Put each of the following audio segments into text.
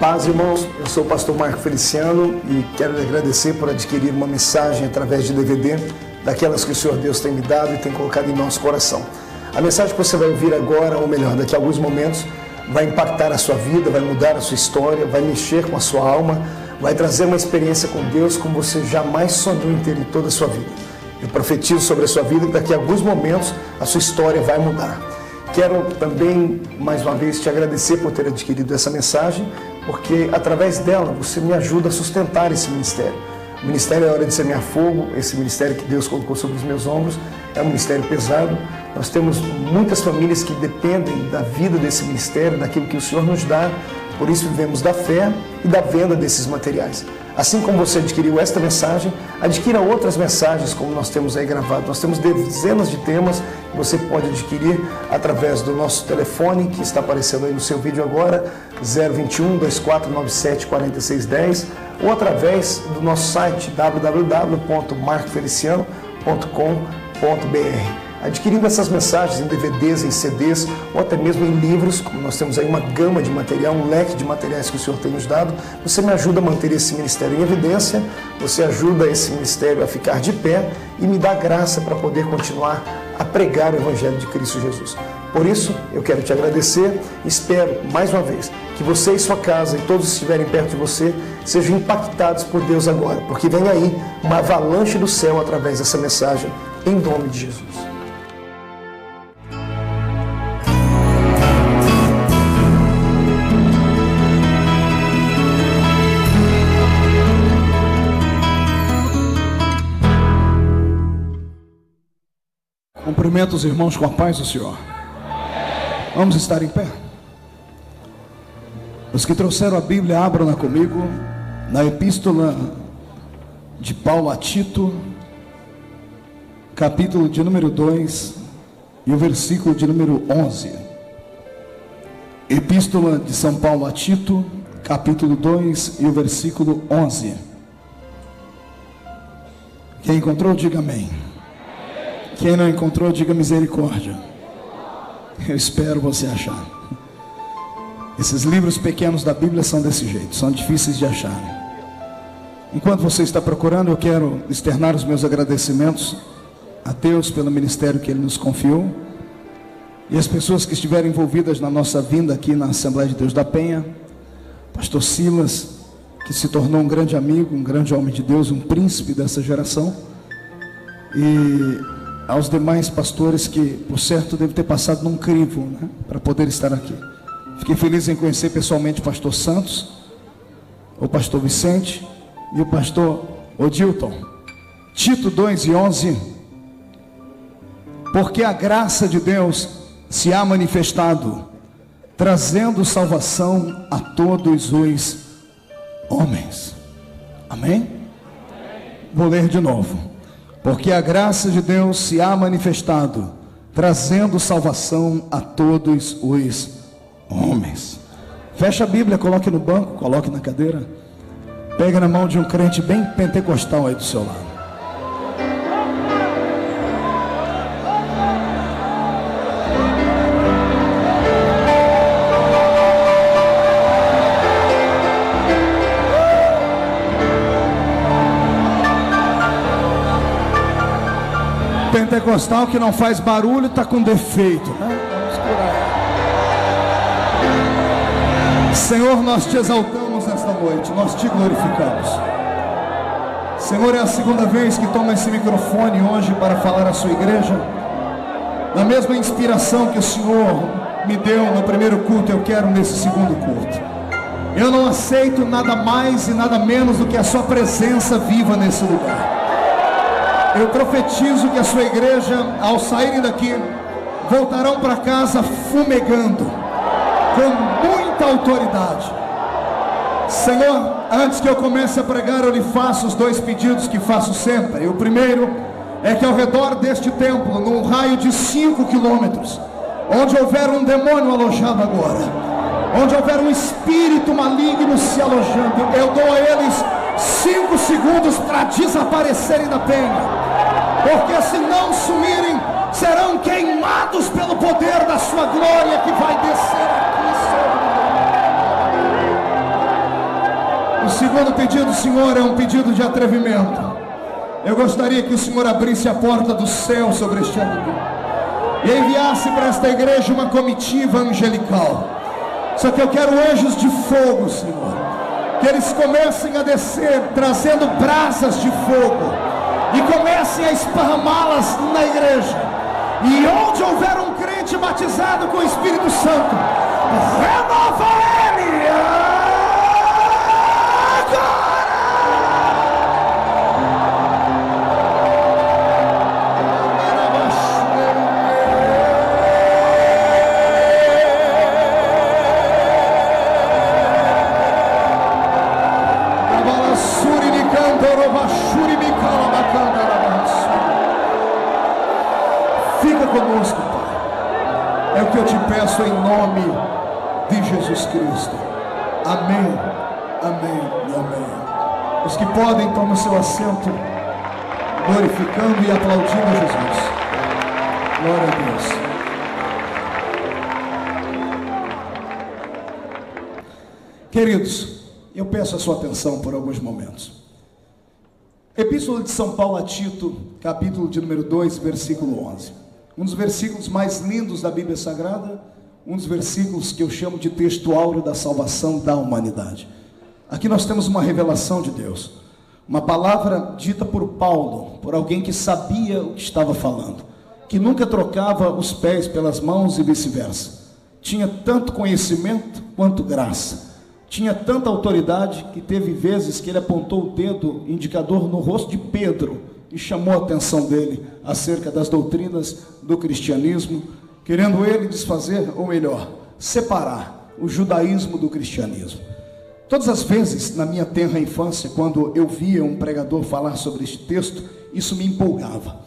Paz, irmãos, eu sou o pastor Marco Feliciano e quero lhe agradecer por adquirir uma mensagem através de DVD, daquelas que o Senhor Deus tem me dado e tem colocado em nosso coração. A mensagem que você vai ouvir agora, ou melhor, daqui a alguns momentos, vai impactar a sua vida, vai mudar a sua história, vai mexer com a sua alma, vai trazer uma experiência com Deus como você jamais sonhou em ter em toda a sua vida. Eu profetizo sobre a sua vida que daqui a alguns momentos a sua história vai mudar. Quero também, mais uma vez, te agradecer por ter adquirido essa mensagem, porque através dela você me ajuda a sustentar esse ministério. O ministério É Hora de Semear Fogo, esse ministério que Deus colocou sobre os meus ombros, é um ministério pesado. Nós temos muitas famílias que dependem da vida desse ministério, daquilo que o Senhor nos dá, por isso vivemos da fé e da venda desses materiais. Assim como você adquiriu esta mensagem, adquira outras mensagens como nós temos aí gravado. Nós temos dezenas de temas que você pode adquirir através do nosso telefone, que está aparecendo aí no seu vídeo agora, 021-2497-4610, ou através do nosso site www.marcofeliciano.com.br. Adquirindo essas mensagens em DVDs, em CDs ou até mesmo em livros, como nós temos aí uma gama de material, um leque de materiais que o Senhor tem nos dado, você me ajuda a manter esse ministério em evidência, você ajuda esse ministério a ficar de pé e me dá graça para poder continuar a pregar o Evangelho de Cristo Jesus. Por isso, eu quero te agradecer e espero, mais uma vez, que você e sua casa e todos que estiverem perto de você sejam impactados por Deus agora, porque vem aí uma avalanche do céu através dessa mensagem, em nome de Jesus. Cumprimento os irmãos com a paz do Senhor. Vamos estar em pé. Os que trouxeram a Bíblia, abram-na comigo na Epístola de Paulo a Tito, capítulo de número 2 e o versículo de número 11. Epístola de São Paulo a Tito, capítulo 2 e o versículo 11. Quem encontrou, diga amém. Quem não encontrou, diga misericórdia. Eu espero você achar. Esses livros pequenos da Bíblia são desse jeito, são difíceis de achar. Enquanto você está procurando, eu quero externar os meus agradecimentos a Deus pelo ministério que Ele nos confiou e as pessoas que estiveram envolvidas na nossa vinda aqui na Assembleia de Deus da Penha. Pastor Silas, que se tornou um grande amigo, um grande homem de Deus, um príncipe dessa geração, e aos demais pastores que, por certo, devem ter passado num crivo, né, para poder estar aqui. Fiquei feliz em conhecer pessoalmente o pastor Santos, o pastor Vicente e o pastor Odilton. Tito 2 e 11. Porque a graça de Deus se há manifestado, trazendo salvação a todos os homens. Amém? Vou ler de novo. Porque a graça de Deus se há manifestado, trazendo salvação a todos os homens. Feche a Bíblia, coloque no banco, coloque na cadeira. Pega na mão de um crente bem pentecostal aí do seu lado. Pentecostal que não faz barulho está com defeito, né? Vamos curar. Senhor, nós te exaltamos nesta noite, nós te glorificamos. Senhor, é a segunda vez que toma esse microfone hoje para falar à sua igreja. Na mesma inspiração que o Senhor me deu no primeiro culto, eu quero nesse segundo culto. Eu não aceito nada mais e nada menos do que a sua presença viva nesse lugar. Eu profetizo que a sua igreja, ao saírem daqui, voltarão para casa fumegando, com muita autoridade. Senhor, antes que eu comece a pregar, eu lhe faço os dois pedidos que faço sempre. O primeiro é que ao redor deste templo, num raio de 5 quilômetros, onde houver um demônio alojado agora, onde houver um espírito maligno se alojando, eu dou a eles 5 segundos para desaparecerem da penha. Porque se não sumirem, serão queimados pelo poder da sua glória que vai descer aqui sobre nós. O segundo pedido, Senhor, é um pedido de atrevimento. Eu gostaria que o Senhor abrisse a porta do céu sobre este altar e enviasse para esta igreja uma comitiva angelical. Só que eu quero anjos de fogo, Senhor, que eles comecem a descer trazendo brasas de fogo e comecem a esparramá-las na igreja. E onde houver um crente batizado com o Espírito Santo, renova ele agora. Fica conosco, Pai. É o que eu te peço em nome de Jesus Cristo. Amém, amém e amém. Os que podem, tomem seu assento, glorificando e aplaudindo a Jesus. Glória a Deus. Queridos, eu peço a sua atenção por alguns momentos. Epístola de São Paulo a Tito, capítulo de número 2, versículo 11. Um dos versículos mais lindos da Bíblia Sagrada, um dos versículos que eu chamo de texto áureo da salvação da humanidade. Aqui nós temos uma revelação de Deus, uma palavra dita por Paulo, por alguém que sabia o que estava falando, que nunca trocava os pés pelas mãos e vice-versa. Tinha tanto conhecimento quanto graça. Tinha tanta autoridade que teve vezes que ele apontou o dedo indicador no rosto de Pedro e chamou a atenção dele acerca das doutrinas do cristianismo, querendo ele desfazer, ou melhor, separar o judaísmo do cristianismo. Todas as vezes na minha tenra infância, quando eu via um pregador falar sobre este texto, isso me empolgava.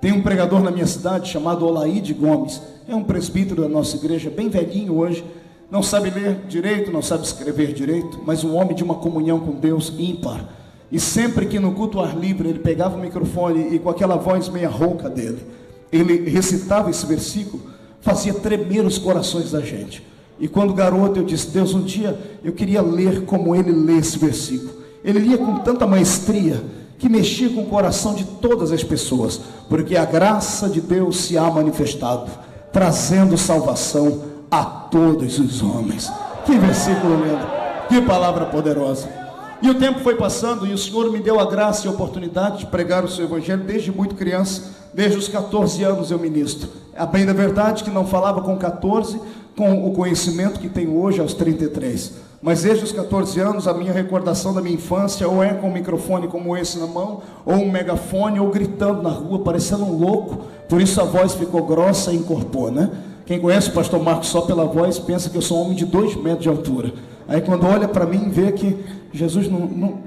Tem um pregador na minha cidade chamado Olaide Gomes, é um presbítero da nossa igreja, bem velhinho hoje, não sabe ler direito, não sabe escrever direito, mas um homem de uma comunhão com Deus ímpar. E sempre que no culto ao ar livre ele pegava o microfone e com aquela voz meia rouca dele, ele recitava esse versículo, fazia tremer os corações da gente. E quando garoto eu disse: Deus, um dia eu queria ler como ele lê esse versículo. Ele lia com tanta maestria que mexia com o coração de todas as pessoas, porque a graça de Deus se há manifestado, trazendo salvação a todos os homens. Que versículo lindo, que palavra poderosa. E o tempo foi passando e o Senhor me deu a graça e a oportunidade de pregar o seu evangelho desde muito criança. Desde os 14 anos eu ministro. A bem da verdade que não falava com 14 com o conhecimento que tenho hoje aos 33, mas desde os 14 anos a minha recordação da minha infância ou é com um microfone como esse na mão, ou um megafone, ou gritando na rua parecendo um louco. Por isso a voz ficou grossa e encorpou, né? Quem conhece o pastor Marcos só pela voz pensa que eu sou um homem de 2 metros de altura. Aí quando olha para mim vê que Jesus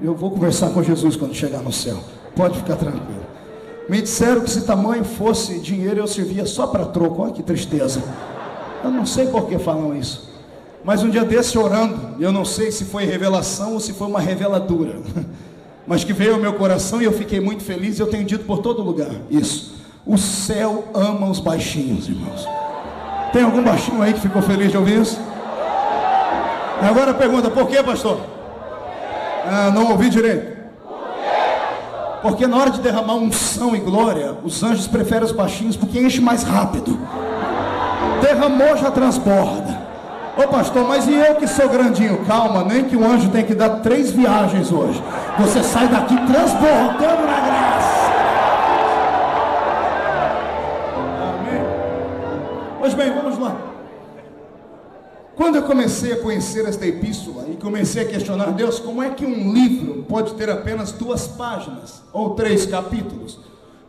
eu vou conversar com Jesus quando chegar no céu. Pode ficar tranquilo. Me disseram que se tamanho fosse dinheiro eu servia só para troco. Olha que tristeza. Eu não sei por que falam isso. Mas um dia desse orando, eu não sei se foi revelação ou se foi uma reveladura, mas que veio ao meu coração e eu fiquei muito feliz. Eu tenho dito por todo lugar isso: o céu ama os baixinhos, irmãos. Tem algum baixinho aí que ficou feliz de ouvir isso? Agora pergunta: por que, pastor? Não ouvi direito. Porque na hora de derramar unção e glória, os anjos preferem os baixinhos porque enche mais rápido. Derramou, já transborda. Ô pastor, mas e eu que sou grandinho? Calma, nem que o anjo tem que dar 3 viagens hoje. Você sai daqui transbordando na graça. Amém? Pois bem, vamos lá. Quando eu comecei a conhecer esta epístola e comecei a questionar: Deus, como é que um livro pode ter apenas 2 páginas ou 3 capítulos?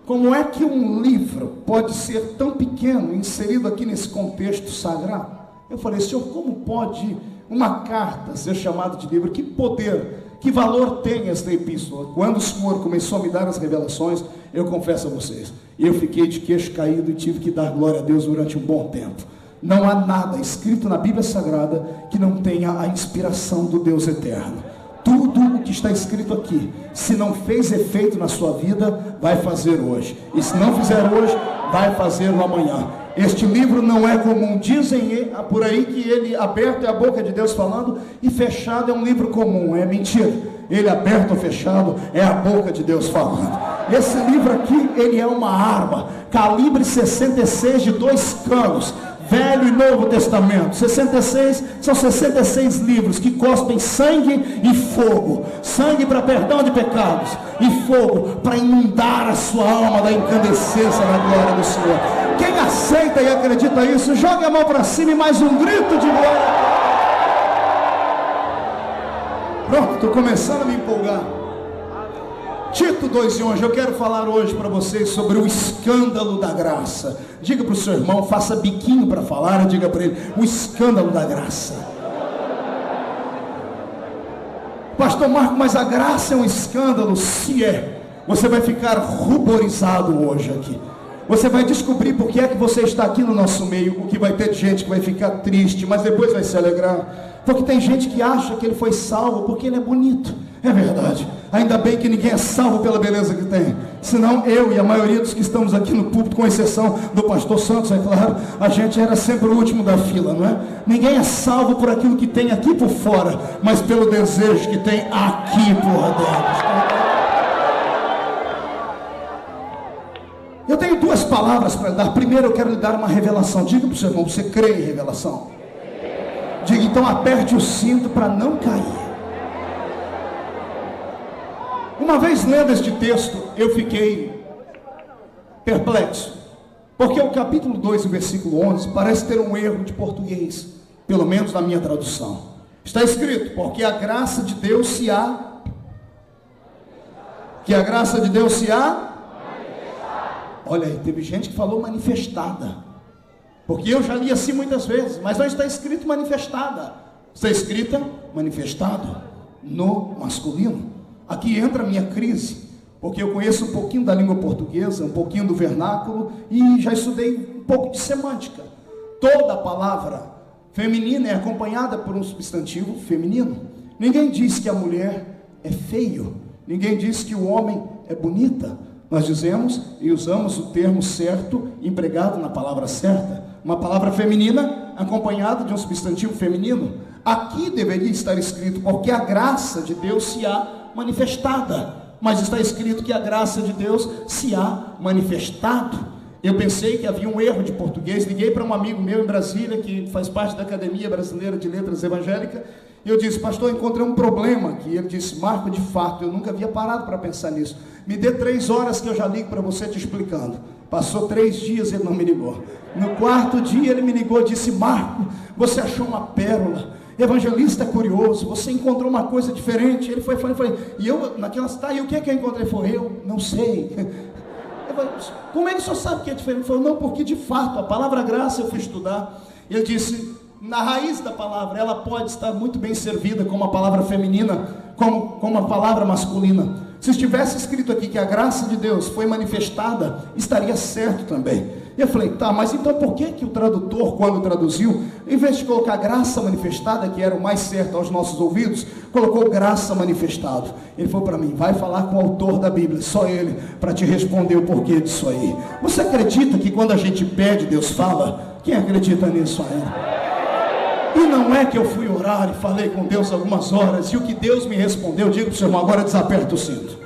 Como é que um livro pode ser tão pequeno, inserido aqui nesse contexto sagrado? Eu falei: Senhor, como pode uma carta ser chamada de livro? Que poder, que valor tem esta epístola? Quando o Senhor começou a me dar as revelações, eu confesso a vocês, eu fiquei de queixo caído e tive que dar glória a Deus durante um bom tempo. Não há nada escrito na Bíblia Sagrada que não tenha a inspiração do Deus eterno. Tudo o que está escrito aqui, se não fez efeito na sua vida, vai fazer hoje. E se não fizer hoje, vai fazer no amanhã. Este livro não é comum. Dizem por aí que ele aberto é a boca de Deus falando e fechado é um livro comum. É mentira. Ele aberto ou fechado é a boca de Deus falando. Esse livro aqui, ele é uma arma, calibre 66 de 2 canos, Velho e Novo Testamento. 66 são 66 livros que cospem sangue e fogo. Sangue para perdão de pecados e fogo para inundar a sua alma da incandescência da glória do Senhor. Quem aceita e acredita nisso, jogue a mão para cima e mais um grito de glória. Pronto, estou começando a me empolgar. Tito 2:11, eu quero falar hoje para vocês sobre o escândalo da graça. Diga para o seu irmão, faça biquinho para falar, diga para ele, o escândalo da graça. Pastor Marco, mas a graça é um escândalo? Se é, você vai ficar ruborizado hoje aqui. Você vai descobrir por que é que você está aqui no nosso meio. O que vai ter gente que vai ficar triste, mas depois vai se alegrar. Porque tem gente que acha que ele foi salvo porque ele é bonito. É verdade. Ainda bem que ninguém é salvo pela beleza que tem. Senão eu e a maioria dos que estamos aqui no púlpito, com exceção do pastor Santos, é claro, a gente era sempre o último da fila, não é? Ninguém é salvo por aquilo que tem aqui por fora, mas pelo desejo que tem aqui por dentro. Eu tenho 2 palavras para lhe dar. Primeiro eu quero lhe dar uma revelação. Diga para o seu irmão, você crê em revelação? Diga, então aperte o cinto para não cair. Uma vez lendo este texto, eu fiquei perplexo. Porque o capítulo 2, o versículo 11, parece ter um erro de português. Pelo menos na minha tradução. Está escrito, porque a graça de Deus se há... Que a graça de Deus se há... Olha aí, teve gente que falou manifestada. Porque eu já li assim muitas vezes, mas não está escrito manifestada. Está escrita manifestado no masculino. Aqui entra a minha crise, porque eu conheço um pouquinho da língua portuguesa, um pouquinho do vernáculo e já estudei um pouco de semântica. Toda palavra feminina é acompanhada por um substantivo feminino. Ninguém diz que a mulher é feio, ninguém diz que o homem é bonita. Nós dizemos e usamos o termo certo, empregado na palavra certa. Uma palavra feminina acompanhada de um substantivo feminino. Aqui deveria estar escrito, porque a graça de Deus se há manifestada. Mas está escrito que a graça de Deus se há manifestado. Eu pensei que havia um erro de português. Liguei para um amigo meu em Brasília, que faz parte da Academia Brasileira de Letras Evangélicas. E eu disse, pastor, encontrei um problema aqui. Ele disse, Marco, de fato, eu nunca havia parado para pensar nisso. Me dê 3 horas que eu já ligo para você te explicando. Passou 3 dias e ele não me ligou. No 4º dia ele me ligou e disse, Marco, você achou uma pérola. Evangelista curioso, você encontrou uma coisa diferente. Ele foi, e eu naquela cidade, e o que é que eu encontrei? Foi eu, não sei. Eu falei, como é que o senhor sabe que é diferente? Ele falou, não, porque de fato, a palavra graça eu fui estudar. Ele disse, na raiz da palavra, ela pode estar muito bem servida como a palavra feminina, como a palavra masculina. Se estivesse escrito aqui que a graça de Deus foi manifestada, estaria certo também. E eu falei, tá, mas então por que o tradutor, quando traduziu, em vez de colocar graça manifestada, que era o mais certo aos nossos ouvidos, colocou graça manifestado? Ele falou para mim, vai falar com o autor da Bíblia, só ele, para te responder o porquê disso aí. Você acredita que quando a gente pede, Deus fala? Quem acredita nisso ainda? E não é que eu fui orar e falei com Deus algumas horas, e o que Deus me respondeu, digo para o seu irmão, agora desaperta o cinto.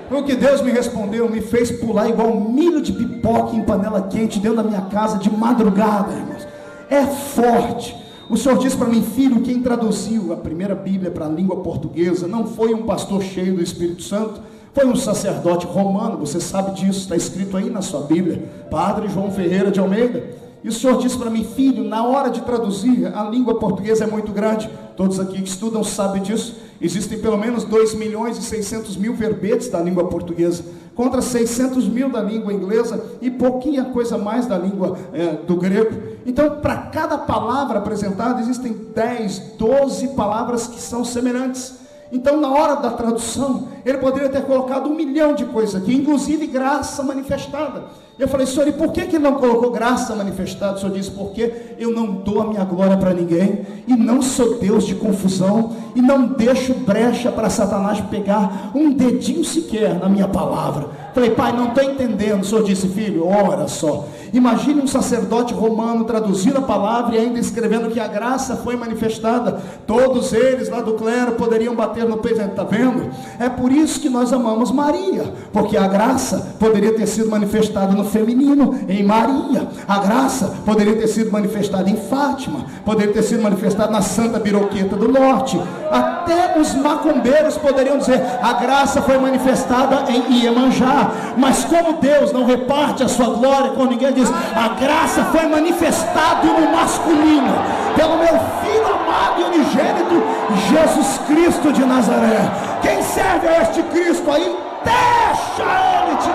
O que Deus me respondeu me fez pular igual milho de pipoca em panela quente dentro da minha casa de madrugada, irmãos. É forte. O Senhor disse para mim, filho, quem traduziu a primeira Bíblia para a língua portuguesa não foi um pastor cheio do Espírito Santo, foi um sacerdote romano, você sabe disso, está escrito aí na sua Bíblia, Padre João Ferreira de Almeida. E o Senhor disse para mim, filho, na hora de traduzir, a língua portuguesa é muito grande, todos aqui que estudam sabem disso, existem pelo menos 2.600.000 verbetes da língua portuguesa, contra 600.000 da língua inglesa e pouquinha coisa mais da língua do grego. Então, para cada palavra apresentada, existem 10, 12 palavras que são semelhantes. Então, na hora da tradução, ele poderia ter colocado 1 milhão de coisas aqui, inclusive graça manifestada. Eu falei, Senhor, e por que ele não colocou graça manifestada? O Senhor disse, porque eu não dou a minha glória para ninguém, e não sou Deus de confusão, e não deixo brecha para Satanás pegar um dedinho sequer na minha palavra. Falei, pai, não estou entendendo. O Senhor disse, filho, ora só, Imagine um sacerdote romano traduzindo a palavra e ainda escrevendo que a graça foi manifestada. Todos eles lá do clero poderiam bater no peito, está vendo? É por isso que nós amamos Maria, porque a graça poderia ter sido manifestada no feminino, em Maria. A graça poderia ter sido manifestada em Fátima, poderia ter sido manifestada na Santa Biroqueta do Norte. Até os macumbeiros poderiam dizer: a graça foi manifestada em Iemanjá. Mas como Deus não reparte a sua glória com ninguém, diz: a graça foi manifestada no masculino, pelo meu Filho amado e unigênito, Jesus Cristo de Nazaré. Quem serve a este Cristo aí, deixa ele te...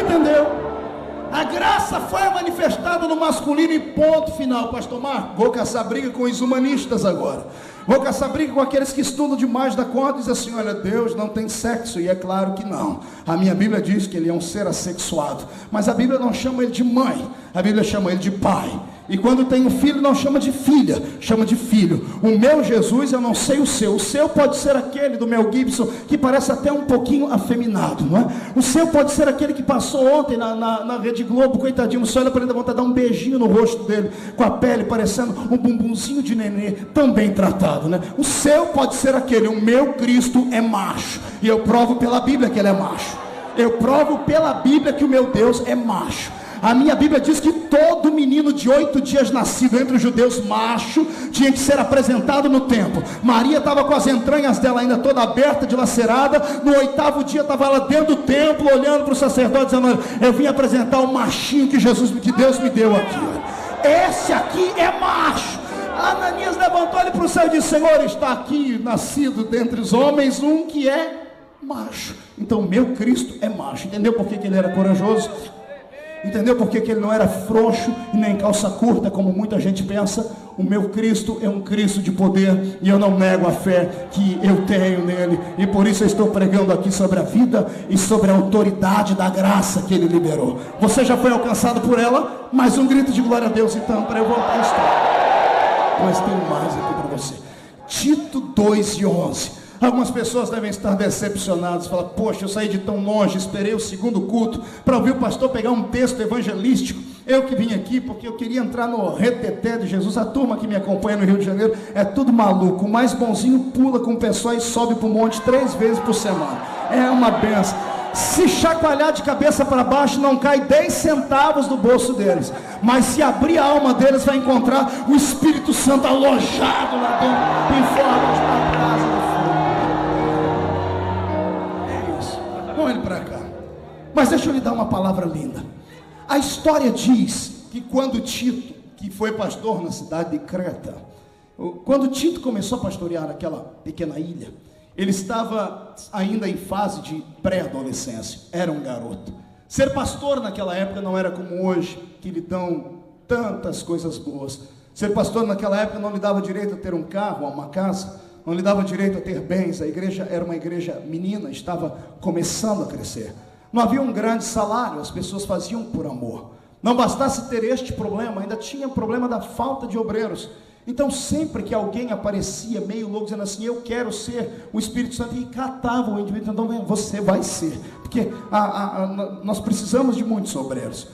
Entendeu? A graça foi manifestada no masculino e ponto final. Pastor Marco, vou caçar briga com os humanistas agora. Vou caçar briga com aqueles que estudam demais da conta e dizem assim: olha, Deus não tem sexo. E é claro que não. A minha Bíblia diz que ele é um ser assexuado. Mas a Bíblia não chama ele de mãe, a Bíblia chama ele de pai. E quando tem um filho, não chama de filha, chama de filho. O meu Jesus, eu não sei o seu pode ser aquele do Mel Gibson, que parece até um pouquinho afeminado, não é? O seu pode ser aquele que passou ontem na Rede Globo, coitadinho. Você olha para ele, dá vontade de dar um beijinho no rosto dele, com a pele parecendo um bumbumzinho de nenê, também tratado, né? O seu pode ser aquele. O meu Cristo é macho, e eu provo pela Bíblia que ele é macho. Eu provo pela Bíblia que o meu Deus é macho. A minha Bíblia diz que todo menino de 8 dias nascido entre os judeus macho tinha que ser apresentado no templo. Maria estava com as entranhas dela ainda toda aberta, dilacerada. No 8º dia estava ela dentro do templo, olhando para o sacerdote, dizendo: eu vim apresentar o machinho que Deus me deu aqui. Esse aqui é macho. Ananias levantou ele para o céu e disse: Senhor, está aqui nascido dentre os homens um que é macho. Então meu Cristo é macho. Entendeu por que ele era corajoso? Entendeu por que ele não era frouxo e nem calça curta, como muita gente pensa? O meu Cristo é um Cristo de poder, e eu não nego a fé que eu tenho nele. E por isso eu estou pregando aqui sobre a vida e sobre a autoridade da graça que ele liberou. Você já foi alcançado por ela? Mais um grito de glória a Deus então, para eu voltar a história. Mas tem mais aqui para você. Tito 2:11. Algumas pessoas devem estar decepcionadas, falar: poxa, eu saí de tão longe, esperei o segundo culto para ouvir o pastor pegar um texto evangelístico. Eu que vim aqui porque eu queria entrar no reteté de Jesus. A turma que me acompanha no Rio de Janeiro é tudo maluco. O mais bonzinho pula com o pessoal e sobe para o monte 3 vezes por semana. É uma benção. Se chacoalhar de cabeça para baixo, não cai 10 centavos do bolso deles. Mas se abrir a alma deles, vai encontrar o Espírito Santo alojado lá dentro, em forma de uma brasa do fogo. É isso. Vamos ele para cá. Mas deixa eu lhe dar uma palavra linda. A história diz que quando Tito, que foi pastor na cidade de Creta, quando Tito começou a pastorear aquela pequena ilha, ele estava ainda em fase de pré-adolescência, era um garoto. Ser pastor naquela época não era como hoje, que lhe dão tantas coisas boas. Ser pastor naquela época não lhe dava direito a ter um carro, uma casa, não lhe dava direito a ter bens. A igreja era uma igreja menina, estava começando a crescer. Não havia um grande salário, as pessoas faziam por amor. Não bastasse ter este problema, ainda tinha o problema da falta de obreiros. Então sempre que alguém aparecia meio louco, dizendo assim: eu quero ser, o Espírito Santo, e catava o indivíduo: então você vai ser, porque nós precisamos de muitos obreiros.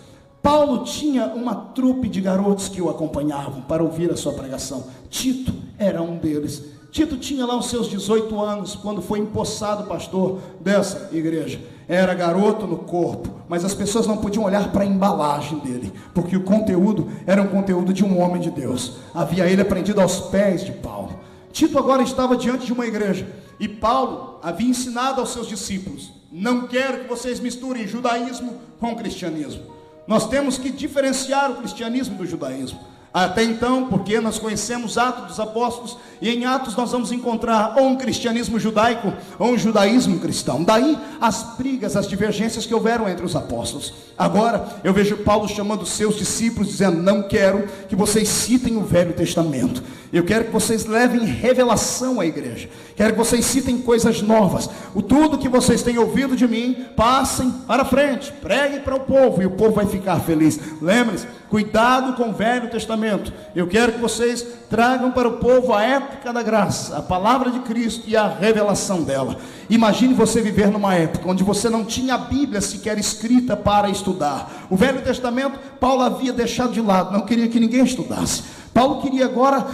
Paulo tinha uma trupe de garotos que o acompanhavam para ouvir a sua pregação. Tito era um deles. Tito tinha lá os seus 18 anos, quando foi empossado pastor dessa igreja. Era garoto no corpo, mas as pessoas não podiam olhar para a embalagem dele, porque o conteúdo era um conteúdo de um homem de Deus. Havia ele aprendido aos pés de Paulo. Tito agora estava diante de uma igreja, e Paulo havia ensinado aos seus discípulos: não quero que vocês misturem judaísmo com cristianismo. Nós temos que diferenciar o cristianismo do judaísmo. Até então, porque nós conhecemos Atos dos Apóstolos, e em Atos nós vamos encontrar ou um cristianismo judaico ou um judaísmo cristão. Daí as brigas, as divergências que houveram entre os apóstolos. Agora eu vejo Paulo chamando seus discípulos, dizendo: não quero que vocês citem o Velho Testamento. Eu quero que vocês levem revelação à igreja. Quero que vocês citem coisas novas. Tudo que vocês têm ouvido de mim, passem para frente, preguem para o povo, e o povo vai ficar feliz. Lembre-se, cuidado com o Velho Testamento. Eu quero que vocês tragam para o povo a época da graça, a palavra de Cristo e a revelação dela. Imagine você viver numa época onde você não tinha a Bíblia sequer escrita para estudar. O Velho Testamento, Paulo havia deixado de lado, não queria que ninguém estudasse. Paulo queria agora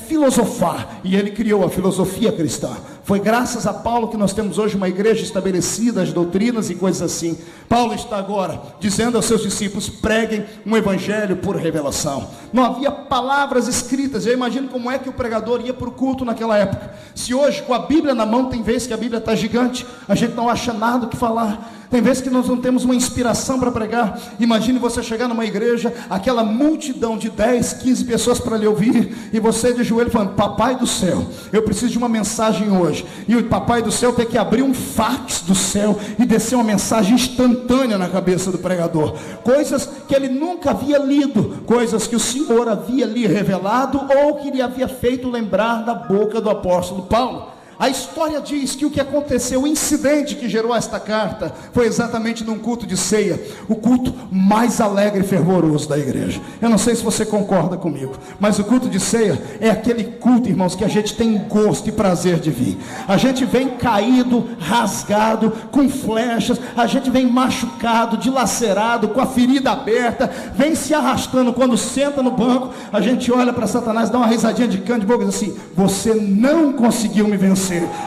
filosofar, e ele criou a filosofia cristã. Foi graças a Paulo que nós temos hoje uma igreja estabelecida, as doutrinas e coisas assim. Paulo está agora dizendo aos seus discípulos: preguem um evangelho por revelação. Não havia palavras escritas. Eu imagino como é que o pregador ia para o culto naquela época. Se hoje, com a Bíblia na mão, tem vezes que a Bíblia está gigante, a gente não acha nada o que falar. Tem vezes que nós não temos uma inspiração para pregar. Imagine você chegar numa igreja, aquela multidão de 10, 15 pessoas para lhe ouvir, e você de joelho falando: papai do céu, eu preciso de uma mensagem hoje. E o papai do céu tem que abrir um fax do céu e descer uma mensagem instantânea na cabeça do pregador. Coisas que ele nunca havia lido, coisas que o Senhor havia lhe revelado, ou que lhe havia feito lembrar da boca do apóstolo Paulo. A história diz que o que aconteceu, o incidente que gerou esta carta, foi exatamente num culto de ceia, o culto mais alegre e fervoroso da igreja. Eu não sei se você concorda comigo, mas o culto de ceia é aquele culto, irmãos, que a gente tem gosto e prazer de vir. A gente vem caído, rasgado, com flechas, a gente vem machucado, dilacerado, com a ferida aberta, vem se arrastando. Quando senta no banco, a gente olha para Satanás, dá uma risadinha de canto de boca e diz assim: você não conseguiu me vencer.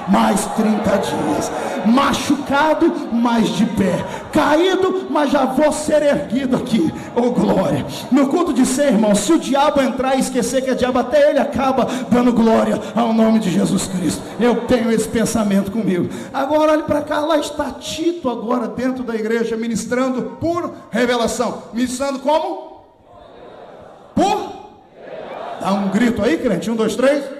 Mais 30 dias, machucado, mas de pé, caído, mas já vou ser erguido aqui. Oh glória! No culto de ceia, irmão, se o diabo entrar e esquecer que é diabo, até ele acaba dando glória ao nome de Jesus Cristo. Eu tenho esse pensamento comigo. Agora olhe para cá, lá está Tito agora dentro da igreja, ministrando por revelação. Ministrando como? Por? Dá um grito aí, crente, 1, 2, 3.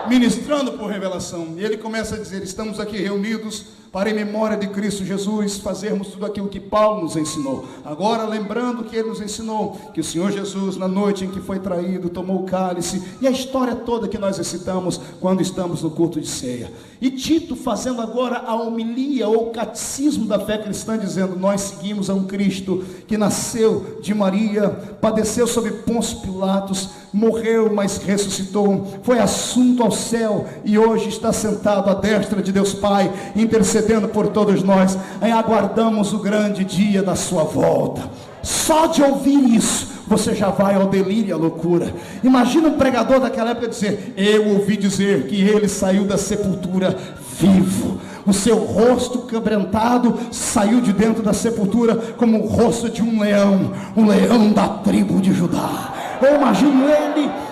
Ministrando por revelação. E ele começa a dizer: estamos aqui reunidos para, em memória de Cristo Jesus, fazermos tudo aquilo que Paulo nos ensinou. Agora, lembrando que ele nos ensinou que o Senhor Jesus, na noite em que foi traído, tomou o cálice, e a história toda que nós recitamos quando estamos no culto de ceia. E Tito fazendo agora a homilia ou catecismo da fé cristã, dizendo: nós seguimos a um Cristo que nasceu de Maria, padeceu sob Pôncio Pilatos, morreu, mas ressuscitou, foi assunto ao céu e hoje está sentado à destra de Deus Pai, intercedendo por todos nós. Aí aguardamos o grande dia da sua volta. Só de ouvir isso, você já vai ao delírio e à loucura. Imagina um pregador daquela época dizer: eu ouvi dizer que ele saiu da sepultura vivo. O seu rosto quebrantado saiu de dentro da sepultura como o rosto de um leão da tribo de Judá. Eu imagino ele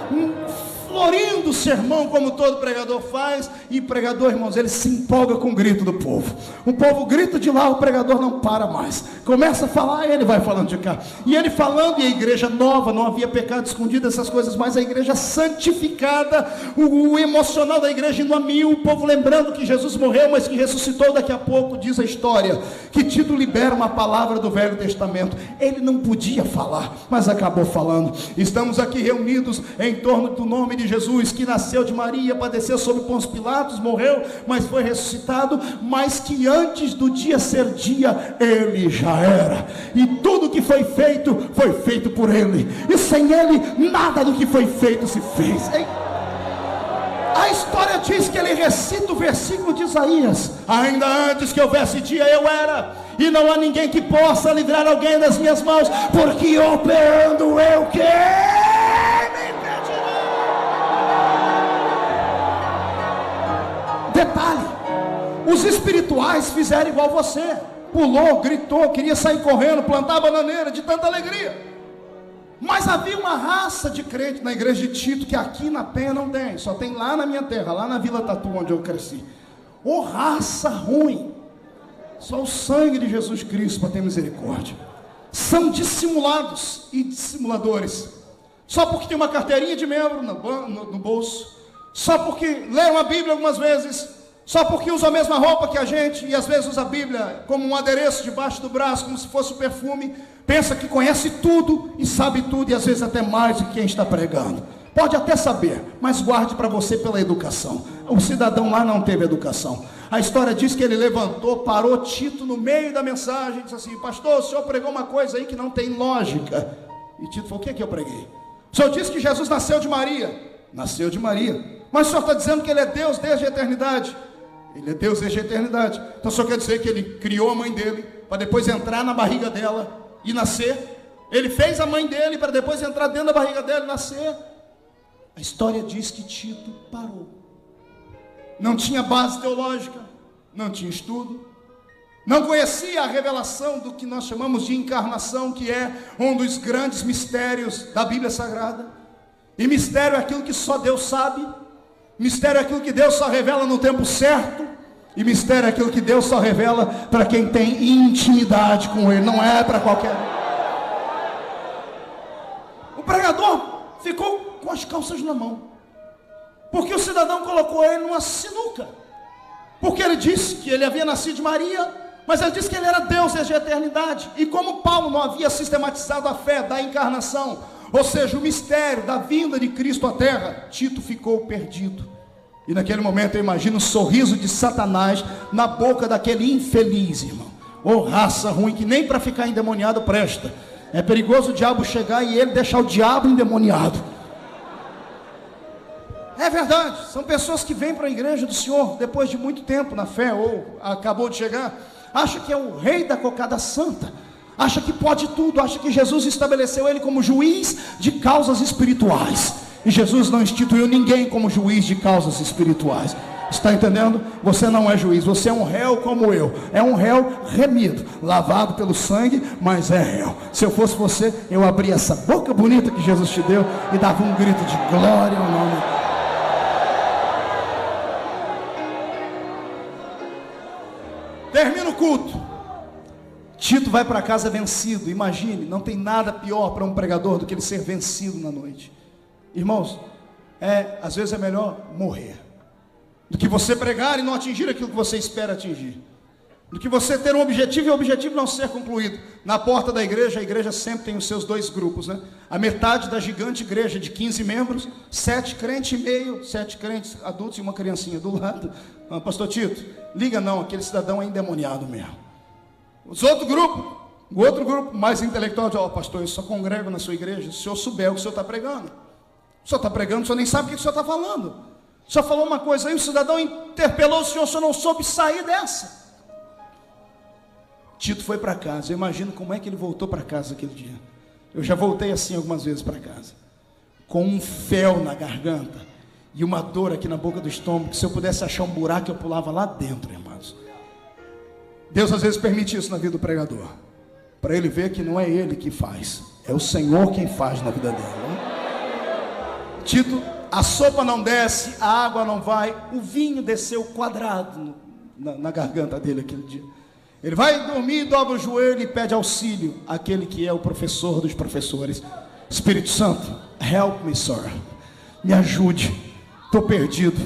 florindo o sermão, como todo pregador faz. E pregador, irmãos, ele se empolga com o grito do povo. O povo grita de lá, o pregador não para mais, começa a falar, ele vai falando de cá, e ele falando. E a igreja nova, não havia pecado escondido, essas coisas, mas a igreja santificada, o emocional da igreja indo a mil, o povo lembrando que Jesus morreu, mas que ressuscitou. Daqui a pouco diz a história que Tito libera uma palavra do Velho Testamento. Ele não podia falar, mas acabou falando. Estamos aqui reunidos em torno do nome de Jesus, que nasceu de Maria, padeceu sob Pôncio Pilatos, morreu, mas foi ressuscitado, mas que antes do dia ser dia, ele já era, e tudo que foi feito por ele, e sem ele, nada do que foi feito se fez. Hein? A história diz que ele recita o versículo de Isaías: ainda antes que houvesse dia eu era, e não há ninguém que possa livrar alguém das minhas mãos, porque operando eu quem me impedirá. Detalhe: os espirituais fizeram igual você, pulou, gritou, queria sair correndo, plantar bananeira de tanta alegria. Mas havia uma raça de crente na igreja de Tito que aqui na Penha não tem, só tem lá na minha terra, lá na Vila Tatu, onde eu cresci. Ô raça ruim! Só o sangue de Jesus Cristo para ter misericórdia. São dissimulados e dissimuladores. Só porque tem uma carteirinha de membro no bolso, só porque leram a Bíblia algumas vezes, só porque usa a mesma roupa que a gente, e às vezes usa a Bíblia como um adereço debaixo do braço, como se fosse um perfume, pensa que conhece tudo e sabe tudo, e às vezes até mais do que quem está pregando. Pode até saber, mas guarde para você pela educação. O cidadão lá não teve educação. A história diz que ele levantou, parou Tito no meio da mensagem e disse assim: pastor, o senhor pregou uma coisa aí que não tem lógica. E Tito falou: o que é que eu preguei? O senhor disse que Jesus nasceu de Maria. Nasceu de Maria. Mas o senhor está dizendo que ele é Deus desde a eternidade. Ele é Deus desde a eternidade. Então o senhor quer dizer que ele criou a mãe dele para depois entrar na barriga dela e nascer? Ele fez a mãe dele para depois entrar dentro da barriga dela e nascer? A história diz que Tito parou. Não tinha base teológica, não tinha estudo, não conhecia a revelação do que nós chamamos de encarnação, que é um dos grandes mistérios da Bíblia Sagrada. E mistério é aquilo que só Deus sabe, mistério é aquilo que Deus só revela no tempo certo, e mistério é aquilo que Deus só revela para quem tem intimidade com Ele, não é para qualquer um. O pregador ficou com as calças na mão, porque o cidadão colocou ele numa sinuca, porque ele disse que ele havia nascido de Maria, mas ele disse que ele era Deus desde a eternidade. E como Paulo não havia sistematizado a fé da encarnação, ou seja, o mistério da vinda de Cristo à terra, Tito ficou perdido. E naquele momento eu imagino o sorriso de Satanás na boca daquele infeliz, irmão. Ô raça ruim, que nem para ficar endemoniado presta. É perigoso o diabo chegar e ele deixar o diabo endemoniado. É verdade, são pessoas que vêm para a igreja do Senhor depois de muito tempo na fé, ou acabou de chegar, acha que é o rei da cocada santa, acha que pode tudo, acha que Jesus estabeleceu ele como juiz de causas espirituais, e Jesus não instituiu ninguém como juiz de causas espirituais. Está entendendo? Você não é juiz, você é um réu como eu, é um réu remido, lavado pelo sangue, mas é réu. Se eu fosse você, eu abria essa boca bonita que Jesus te deu e dava um grito de glória ao nome. Termina o culto, Tito vai para casa vencido. Imagine, não tem nada pior para um pregador do que ele ser vencido na noite. Irmãos, às vezes é melhor morrer do que você pregar e não atingir aquilo que você espera atingir, do que você ter um objetivo e o objetivo não ser concluído. Na porta da igreja, a igreja sempre tem os seus dois grupos, né? A metade da gigante igreja de 15 membros, 7 crentes e meio, 7 crentes adultos e uma criancinha do lado. Pastor Tito, liga não, aquele cidadão é endemoniado mesmo. O outro grupo mais intelectual diz: pastor, eu só congrego na sua igreja se o senhor souber o que o senhor está pregando. O senhor está pregando, o senhor nem sabe o que o senhor está falando. O senhor falou uma coisa aí, o cidadão interpelou o senhor não soube sair dessa. Tito foi para casa. Eu imagino como é que ele voltou para casa aquele dia. Eu já voltei assim algumas vezes para casa, com um fel na garganta e uma dor aqui na boca do estômago, que se eu pudesse achar um buraco eu pulava lá dentro, irmãos. Deus às vezes permite isso na vida do pregador, para ele ver que não é ele que faz, é o Senhor quem faz na vida dele, né? Tito, a sopa não desce, a água não vai, o vinho desceu quadrado na garganta dele aquele dia. Ele vai dormir, dobra o joelho e pede auxílio àquele que é o professor dos professores. Espírito Santo, help me, sir. Me ajude. Estou perdido.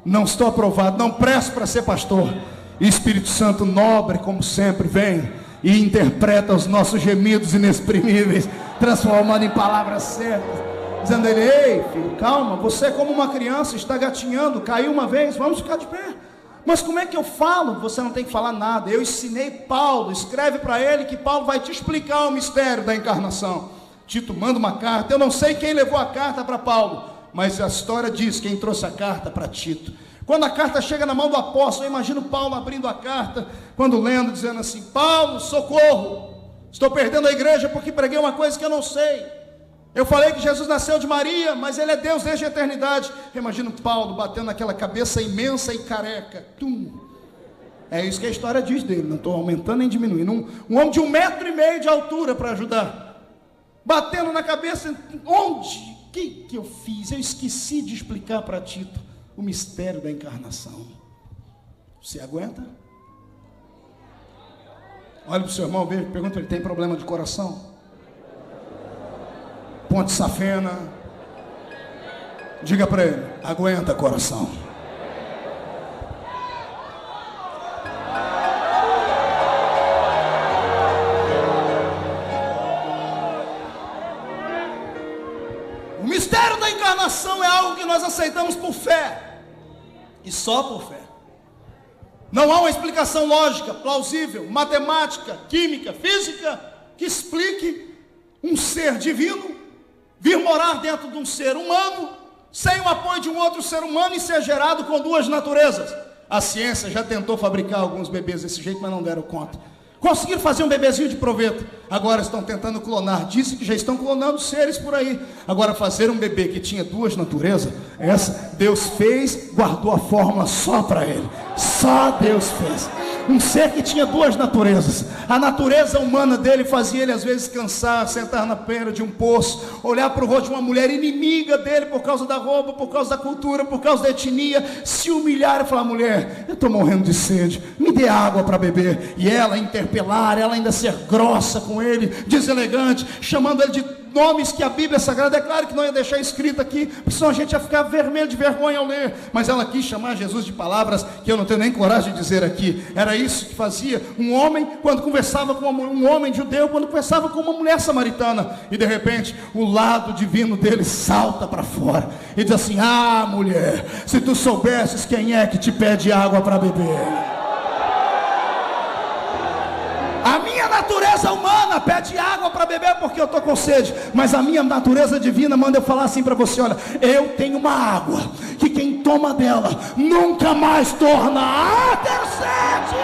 Não estou aprovado. Não presto para ser pastor. E Espírito Santo, nobre como sempre, vem e interpreta os nossos gemidos inexprimíveis, transformando em palavras certas, dizendo a ele: ei, filho, calma. Você é como uma criança, está gatinhando, caiu uma vez, vamos ficar de pé. Mas como é que eu falo? Você não tem que falar nada. Eu ensinei Paulo, escreve para ele que Paulo vai te explicar o mistério da encarnação. Tito manda uma carta. Eu não sei quem levou a carta para Paulo, mas a história diz quem trouxe a carta para Tito. Quando a carta chega na mão do apóstolo, eu imagino Paulo abrindo a carta, quando lendo, dizendo assim: Paulo, socorro, estou perdendo a igreja porque preguei uma coisa que eu não sei. Eu falei que Jesus nasceu de Maria, mas ele é Deus desde a eternidade. Eu imagino Paulo batendo naquela cabeça imensa e careca. Tum. É isso que a história diz dele, não estou aumentando nem diminuindo. Um homem de 1,5 metro de altura para ajudar, batendo na cabeça. Onde? O que eu fiz? Eu esqueci de explicar para Tito o mistério da encarnação. Você aguenta? Olha para o seu irmão, pergunta ele: tem problema de coração? Ponte Safena, diga para ele: aguenta, coração. O mistério da encarnação é algo que nós aceitamos por fé, e só por fé. Não há uma explicação lógica, plausível, matemática, química, física, que explique um ser divino vir morar dentro de um ser humano, sem o apoio de um outro ser humano, e ser gerado com duas naturezas. A ciência já tentou fabricar alguns bebês desse jeito, mas não deram conta. Conseguiram fazer um bebezinho de proveito, agora estão tentando clonar. Dizem que já estão clonando seres por aí. Agora, fazer um bebê que tinha duas naturezas, essa Deus fez, guardou a fórmula só para ele. Só Deus fez. Um ser que tinha duas naturezas. A natureza humana dele fazia ele às vezes cansar, sentar na beira de um poço, olhar para o rosto de uma mulher inimiga dele por causa da roupa, por causa da cultura, por causa da etnia, se humilhar e falar: mulher, eu estou morrendo de sede, me dê água para beber. E ela interpelar, ela ainda ser grossa com ele, deselegante, chamando ele de nomes que a Bíblia Sagrada, é claro que não ia deixar escrito aqui, porque senão a gente ia ficar vermelho de vergonha ao ler, mas ela quis chamar Jesus de palavras que eu não tenho nem coragem de dizer aqui. Era isso que fazia um homem quando conversava com um homem judeu, quando conversava com uma mulher samaritana, e de repente o lado divino dele salta para fora e diz assim: ah, mulher, se tu soubesses quem é que te pede água para beber. A minha natureza humana pede água para beber porque eu estou com sede, mas a minha natureza divina manda eu falar assim para você: olha, eu tenho uma água que quem toma dela nunca mais torna a ter sede.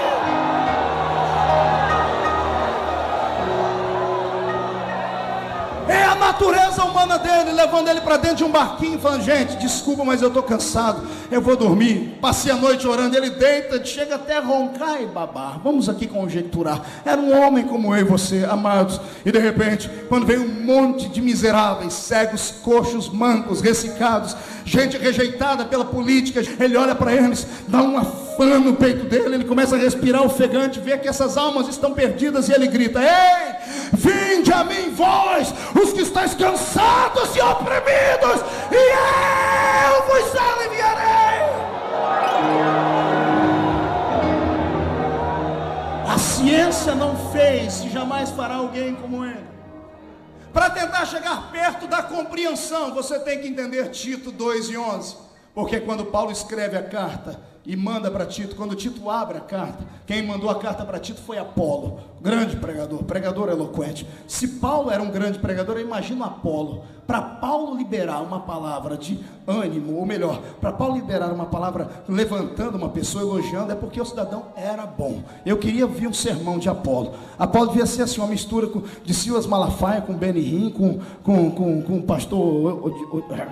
É a natureza humana dele, levando ele para dentro de um barquinho, falando: gente, desculpa, mas eu estou cansado, eu vou dormir. Passei a noite orando. Ele deita, chega até a roncar e babar. Vamos aqui conjecturar. Era um homem como eu e você, amados. E de repente, quando veio um monte de miseráveis, cegos, coxos, mancos, ressecados, gente rejeitada pela política, ele olha para eles, dá uma fã no peito dele, ele começa a respirar ofegante, vê que essas almas estão perdidas, e ele grita: ei, vinde a mim vós, os que estáis cansados e oprimidos, e eu vos aliviarei. A ciência não fez e jamais fará alguém como ele. Para tentar chegar perto da compreensão, você tem que entender Tito 2:11, porque quando Paulo escreve a carta e manda para Tito, quando Tito abre a carta, quem mandou a carta para Tito foi Apolo, grande pregador eloquente. Se Paulo era um grande pregador, eu imagino Apolo. Para Paulo liberar uma palavra de ânimo, ou melhor, para Paulo liberar uma palavra levantando uma pessoa, elogiando, é porque o cidadão era bom. Eu queria ver um sermão de Apolo. Apolo devia ser assim, uma mistura de Silas Malafaia com Benihim, com o pastor,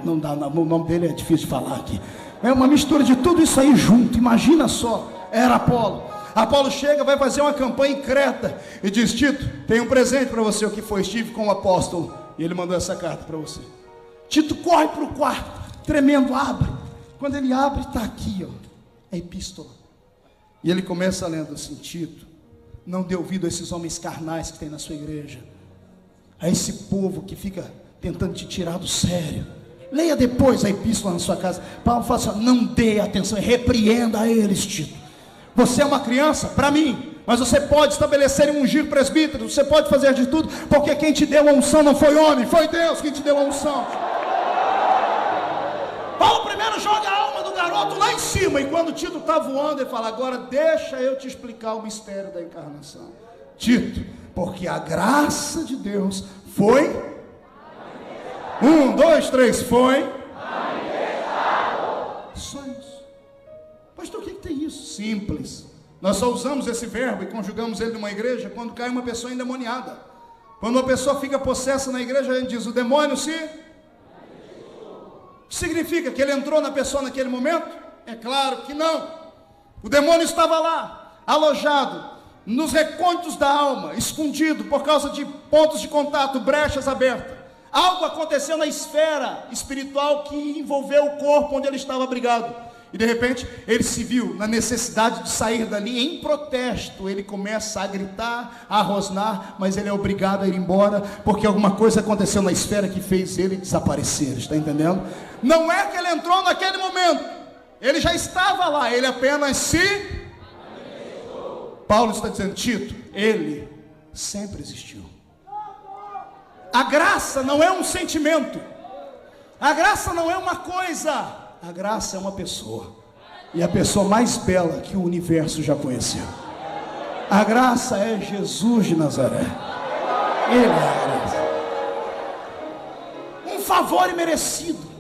não dá, o nome dele é difícil de falar aqui. É uma mistura de tudo isso aí junto. Imagina só, era Apolo. Apolo chega, vai fazer uma campanha em Creta e diz: Tito, tem um presente para você. O que foi? Estive com o apóstolo e ele mandou essa carta para você. Tito corre para o quarto, tremendo, abre. Quando ele abre, está aqui, ó, a epístola. E ele começa lendo assim: Tito, não dê ouvido a esses homens carnais que tem na sua igreja, a esse povo que fica tentando te tirar do sério. Leia depois a epístola na sua casa. Paulo fala assim: não dê atenção, repreenda a eles, Tito. Você é uma criança para mim, mas você pode estabelecer e ungir presbíteros, você pode fazer de tudo, porque quem te deu a unção não foi homem, foi Deus quem te deu a unção. Paulo primeiro joga a alma do garoto lá em cima, e quando Tito está voando, ele fala: agora deixa eu te explicar o mistério da encarnação. Tito, porque a graça de Deus foi... 1, 2, 3, foi só isso. Pastor, o que tem isso? Simples. Nós só usamos esse verbo e conjugamos ele numa igreja quando cai uma pessoa endemoniada. Quando uma pessoa fica possessa na igreja, a gente diz: o demônio se... Significa que ele entrou na pessoa naquele momento? É claro que não. O demônio estava lá, alojado nos recônditos da alma, escondido por causa de pontos de contato, brechas abertas. Algo aconteceu na esfera espiritual que envolveu o corpo onde ele estava abrigado. E de repente ele se viu na necessidade de sair dali. Em protesto ele começa a gritar, a rosnar, mas ele é obrigado a ir embora, porque alguma coisa aconteceu na esfera que fez ele desaparecer. Está entendendo? Não é que ele entrou naquele momento, ele já estava lá, ele apenas se... Paulo está dizendo: Tito, ele sempre existiu. A graça não é um sentimento. A graça não é uma coisa, a graça é uma pessoa. E a pessoa mais bela que o universo já conheceu. A graça é Jesus de Nazaré. Ele é a graça. Um favor imerecido.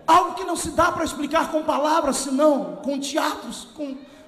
Algo que não se dá para explicar com palavras, senão com teatros,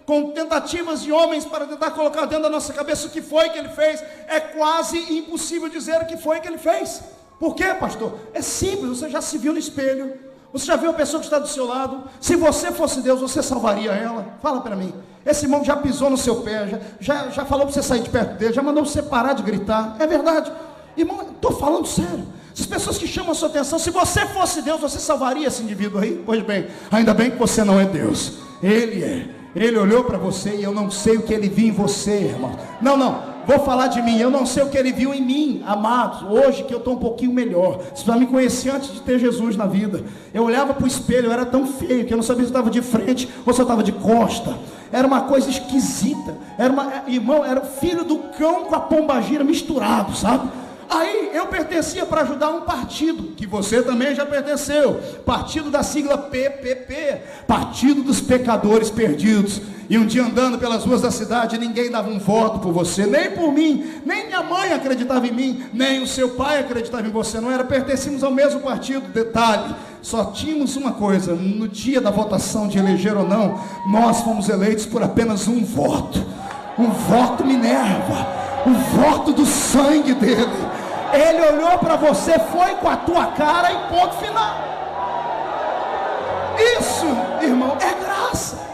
com tentativas de homens para tentar colocar dentro da nossa cabeça o que foi que ele fez. É quase impossível dizer o que foi que ele fez. Por quê, pastor? É simples, você já se viu no espelho, você já viu a pessoa que está do seu lado. Se você fosse Deus, você salvaria ela? Fala para mim. Esse irmão já pisou no seu pé, já falou para você sair de perto dele, já mandou você parar de gritar. É verdade. Irmão, estou falando sério. As pessoas que chamam a sua atenção, se você fosse Deus, você salvaria esse indivíduo aí? Pois bem, ainda bem que você não é Deus. Ele é. Ele olhou para você e eu não sei o que ele viu em você, irmão. Não. Vou falar de mim, eu não sei o que ele viu em mim, amados, hoje que eu estou um pouquinho melhor. Você já me conhecia antes de ter Jesus na vida. Eu olhava para o espelho, eu era tão feio que eu não sabia se eu estava de frente ou se eu estava de costa. Era uma coisa esquisita. Irmão, era o filho do cão com a pombagira misturado, sabe? Aí eu pertencia para ajudar um partido, que você também já pertenceu, partido da sigla PPP, Partido dos Pecadores Perdidos. E um dia andando pelas ruas da cidade, ninguém dava um voto por você, nem por mim, nem minha mãe acreditava em mim, nem o seu pai acreditava em você, não era, pertencíamos ao mesmo partido. Detalhe, só tínhamos uma coisa, no dia da votação de eleger ou não, nós fomos eleitos por apenas um voto Minerva, o voto do sangue dele. Ele olhou para você, foi com a tua cara e ponto final. Isso, irmão, é graça.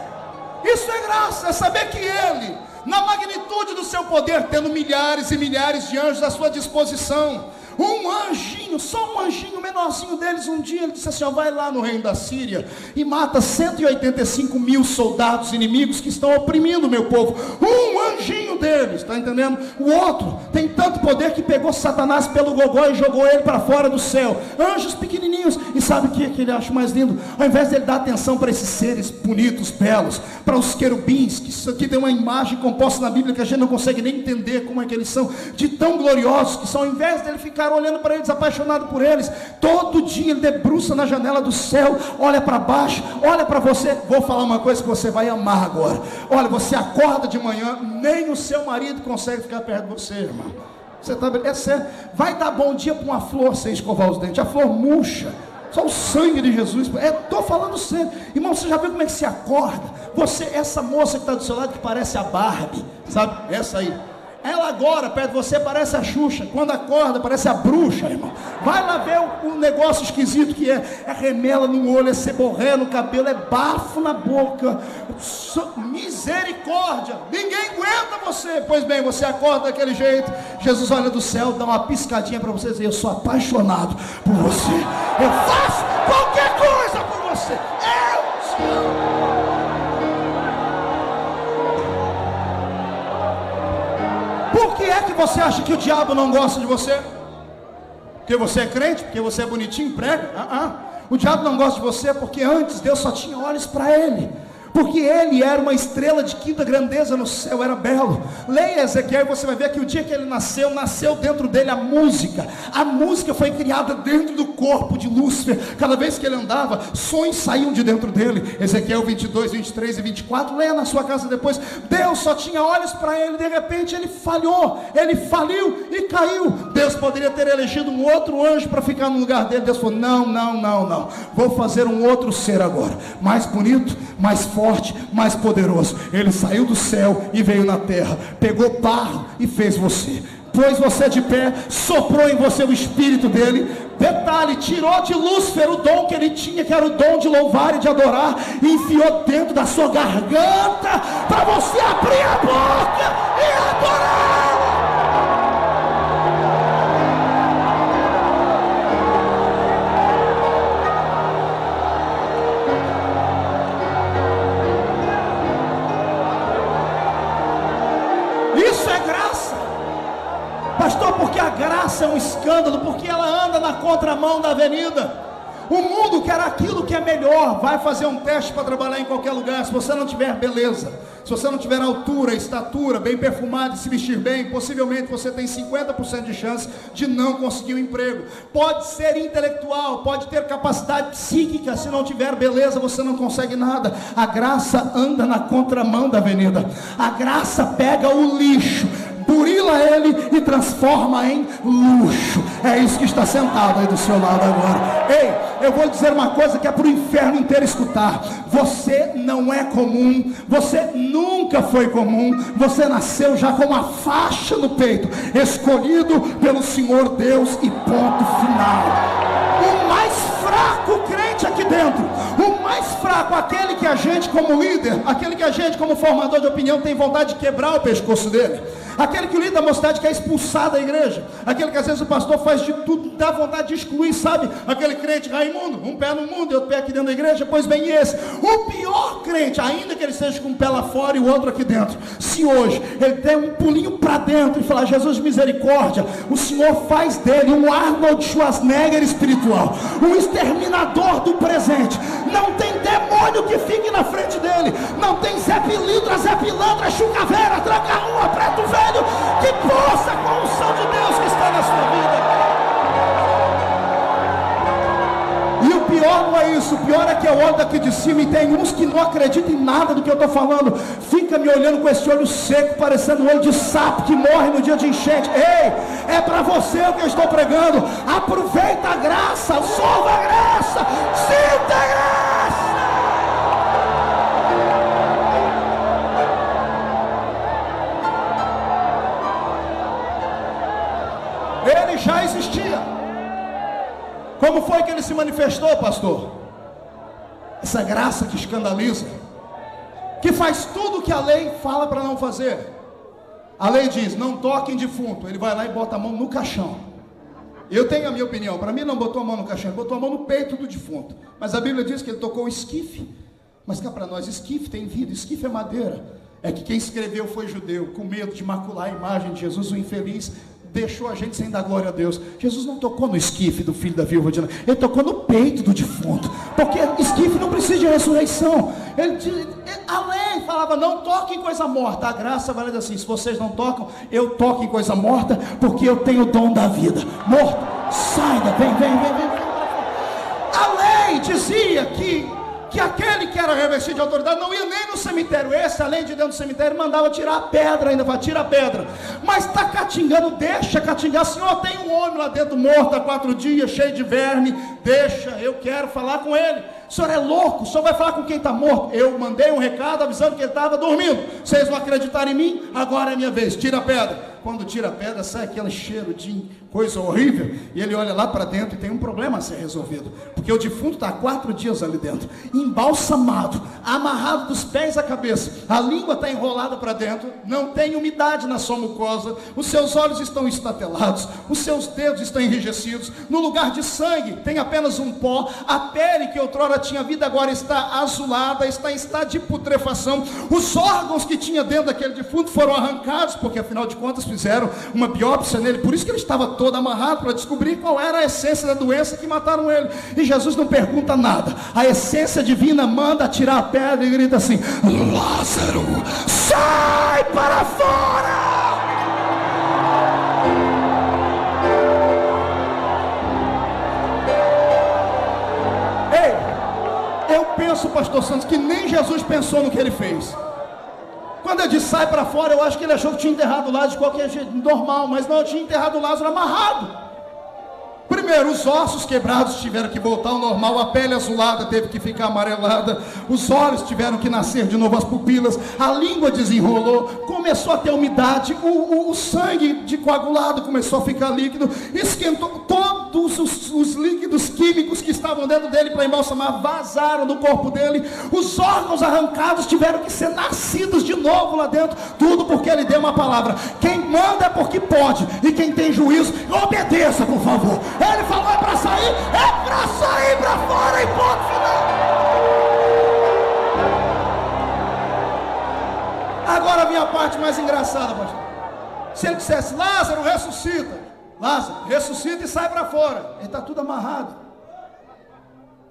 Isso é graça, é saber que ele, na magnitude do seu poder, tendo milhares e milhares de anjos à sua disposição, um anjinho, só um anjinho menorzinho deles, um dia ele disse assim, ó, vai lá no reino da Síria e mata 185 mil soldados inimigos que estão oprimindo o meu povo. Um anjinho deles, está entendendo? O outro tem tanto poder que pegou Satanás pelo gogó e jogou ele para fora do céu. Anjos pequenininhos. E sabe o que ele acha mais lindo? Ao invés de ele dar atenção para esses seres bonitos, belos, para os querubins, que isso aqui tem uma imagem composta na Bíblia que a gente não consegue nem entender como é que eles são, de tão gloriosos que são, ao invés dele ficar olhando para eles, apaixonado por eles, todo dia ele debruça na janela do céu, olha para baixo, olha para você. Vou falar uma coisa que você vai amar agora. Olha, você acorda de manhã, nem o seu marido consegue ficar perto de você, irmão. Você tá, é sério. Vai dar bom dia para uma flor sem escovar os dentes, a flor murcha. Só o sangue de Jesus. Estou falando sério. Irmão, você já viu como é que se acorda? Você, essa moça que está do seu lado, que parece a Barbie, sabe? Essa aí. Ela agora, perto de você, parece a Xuxa. Quando acorda, parece a bruxa, irmão. Vai lá ver o negócio esquisito que é. É remela no olho, é seborré no cabelo, é bafo na boca. Misericórdia. Ninguém aguenta você. Pois bem, você acorda daquele jeito. Jesus olha do céu, dá uma piscadinha para você e diz, eu sou apaixonado por você. Eu faço qualquer coisa por você. Eu te amo. Por que é que você acha que o diabo não gosta de você? Porque você é crente? Porque você é bonitinho, prega? O diabo não gosta de você porque antes Deus só tinha olhos para ele. Porque ele era uma estrela de quinta grandeza no céu, era belo. Leia Ezequiel e você vai ver que o dia que ele nasceu dentro dele a música. A música foi criada dentro do corpo de Lúcifer. Cada vez que ele andava, sons saíam de dentro dele. Ezequiel 22, 23 e 24, leia na sua casa depois. Deus só tinha olhos para ele, de repente ele falhou, ele faliu e caiu. Deus poderia ter elegido um outro anjo para ficar no lugar dele. Deus falou, não, vou fazer um outro ser agora, mais bonito, mais forte, mais poderoso. Ele saiu do céu e veio na terra, pegou barro e fez você, pôs você de pé, soprou em você o espírito dele. Detalhe, tirou de Lúcifer o dom que ele tinha, que era o dom de louvar e de adorar, e enfiou dentro da sua garganta para você abrir a boca e adorar. Pastor, porque a graça é um escândalo, porque ela anda na contramão da avenida. O mundo quer aquilo que é melhor. Vai fazer um teste para trabalhar em qualquer lugar. Se você não tiver beleza, se você não tiver altura, estatura, bem perfumado e se vestir bem, possivelmente você tem 50% de chance de não conseguir um emprego. Pode ser intelectual, pode ter capacidade psíquica, se não tiver beleza você não consegue nada. A graça anda na contramão da avenida. A graça pega o lixo, burila ele e transforma em luxo. É isso que está sentado aí do seu lado agora. Ei, eu vou dizer uma coisa que é para o inferno inteiro escutar: você não é comum, você nunca foi comum, você nasceu já com uma faixa no peito, escolhido pelo Senhor Deus e ponto final. O mais fraco crente aqui dentro, o mais fraco, aquele que a gente como líder, aquele que a gente como formador de opinião tem vontade de quebrar o pescoço dele, aquele que o líder da mocidade quer expulsar da igreja, aquele que às vezes o pastor faz de tudo, dá vontade de excluir, sabe? Aquele crente Raimundo, um pé no mundo e outro pé aqui dentro da igreja. Pois bem, esse, o pior crente, ainda que ele seja com um pé lá fora e o outro aqui dentro, se hoje ele der um pulinho para dentro e falar: Jesus, misericórdia, o Senhor faz dele um Arnold Schwarzenegger espiritual, um exterminador do presente. Não tem demônio que fique na frente dele, não tem Zé Pilintra, Zé Pilantra, Chucaveira, Tranca-Rua, Preto Velho, que possa, com a unção de Deus que está na sua vida. E o pior não é isso, o pior é que eu olho daqui de cima e tem uns que não acreditam em nada do que eu estou falando, fica me olhando com esse olho seco, parecendo um olho de sapo que morre no dia de enchente. Ei, é para você o que eu estou pregando. Aproveita a graça, absorva a graça, sinta a graça. Ele já existia. Como foi que ele se manifestou, pastor? Essa graça que escandaliza, que faz tudo o que a lei fala para não fazer. A lei diz: não toque em defunto. Ele vai lá e bota a mão no caixão. Eu tenho a minha opinião. Para mim não botou a mão no caixão, ele botou a mão no peito do defunto. Mas a Bíblia diz que ele tocou o esquife. Mas cá para nós, esquife tem vida, esquife é madeira. É que quem escreveu foi judeu, com medo de macular a imagem de Jesus, o infeliz deixou a gente sem dar glória a Deus. Jesus não tocou no esquife do filho da viúva de Naim, ele tocou no peito do defunto, porque esquife não precisa de ressurreição. A lei falava: não toque em coisa morta. A graça vai dizer assim: se vocês não tocam, eu toco em coisa morta, porque eu tenho o dom da vida. Morto, sai da, vem. A lei dizia que aquele que era revestido de autoridade não ia nem no cemitério. Esse, além de dentro do cemitério, mandava tirar a pedra ainda, para tirar a pedra. Mas está catingando, deixa catingar. Senhor, tem um homem lá dentro morto há 4 dias, cheio de verme. Deixa, eu quero falar com ele. O senhor é louco, o senhor vai falar com quem está morto? Eu mandei um recado avisando que ele estava dormindo. Vocês não acreditaram em mim? Agora é minha vez, tira a pedra. Quando tira a pedra, sai aquele cheiro de coisa horrível, e ele olha lá para dentro e tem um problema a ser resolvido, porque o defunto está há 4 dias ali dentro, embalsamado, amarrado dos pés à cabeça, a língua está enrolada para dentro, não tem umidade na sua mucosa, os seus olhos estão estatelados, os seus dedos estão enrijecidos, no lugar de sangue tem apenas um pó, a pele que outrora tinha vida agora está azulada, está em estado de putrefação, os órgãos que tinha dentro daquele defunto foram arrancados, porque afinal de contas fizeram uma biópsia nele, por isso que ele estava todo amarrado, para descobrir qual era a essência da doença que mataram ele. E Jesus não pergunta nada, a essência divina manda tirar a pedra e grita assim: Lázaro, sai para fora! Ei, eu penso, pastor Santos, que nem Jesus pensou no que ele fez. Quando ele disse sai para fora, eu acho que ele achou que tinha enterrado o Lázaro de qualquer jeito, normal, mas não, tinha enterrado o Lázaro amarrado. Primeiro, os ossos quebrados tiveram que voltar ao normal, a pele azulada teve que ficar amarelada, os olhos tiveram que nascer de novo, as pupilas, a língua desenrolou, começou a ter umidade, o sangue de coagulado começou a ficar líquido, esquentou, todos os líquidos químicos que estavam dentro dele para embalsamar vazaram do corpo dele, os órgãos arrancados tiveram que ser nascidos de novo lá dentro, tudo porque ele deu uma palavra. Quem manda é porque pode, e quem tem juízo, obedeça, por favor. Ele falou: é para sair para fora e ponto final. Agora vem a parte mais engraçada, pastor. Se ele dissesse: Lázaro, ressuscita. Lázaro, ressuscita e sai para fora. Ele está tudo amarrado.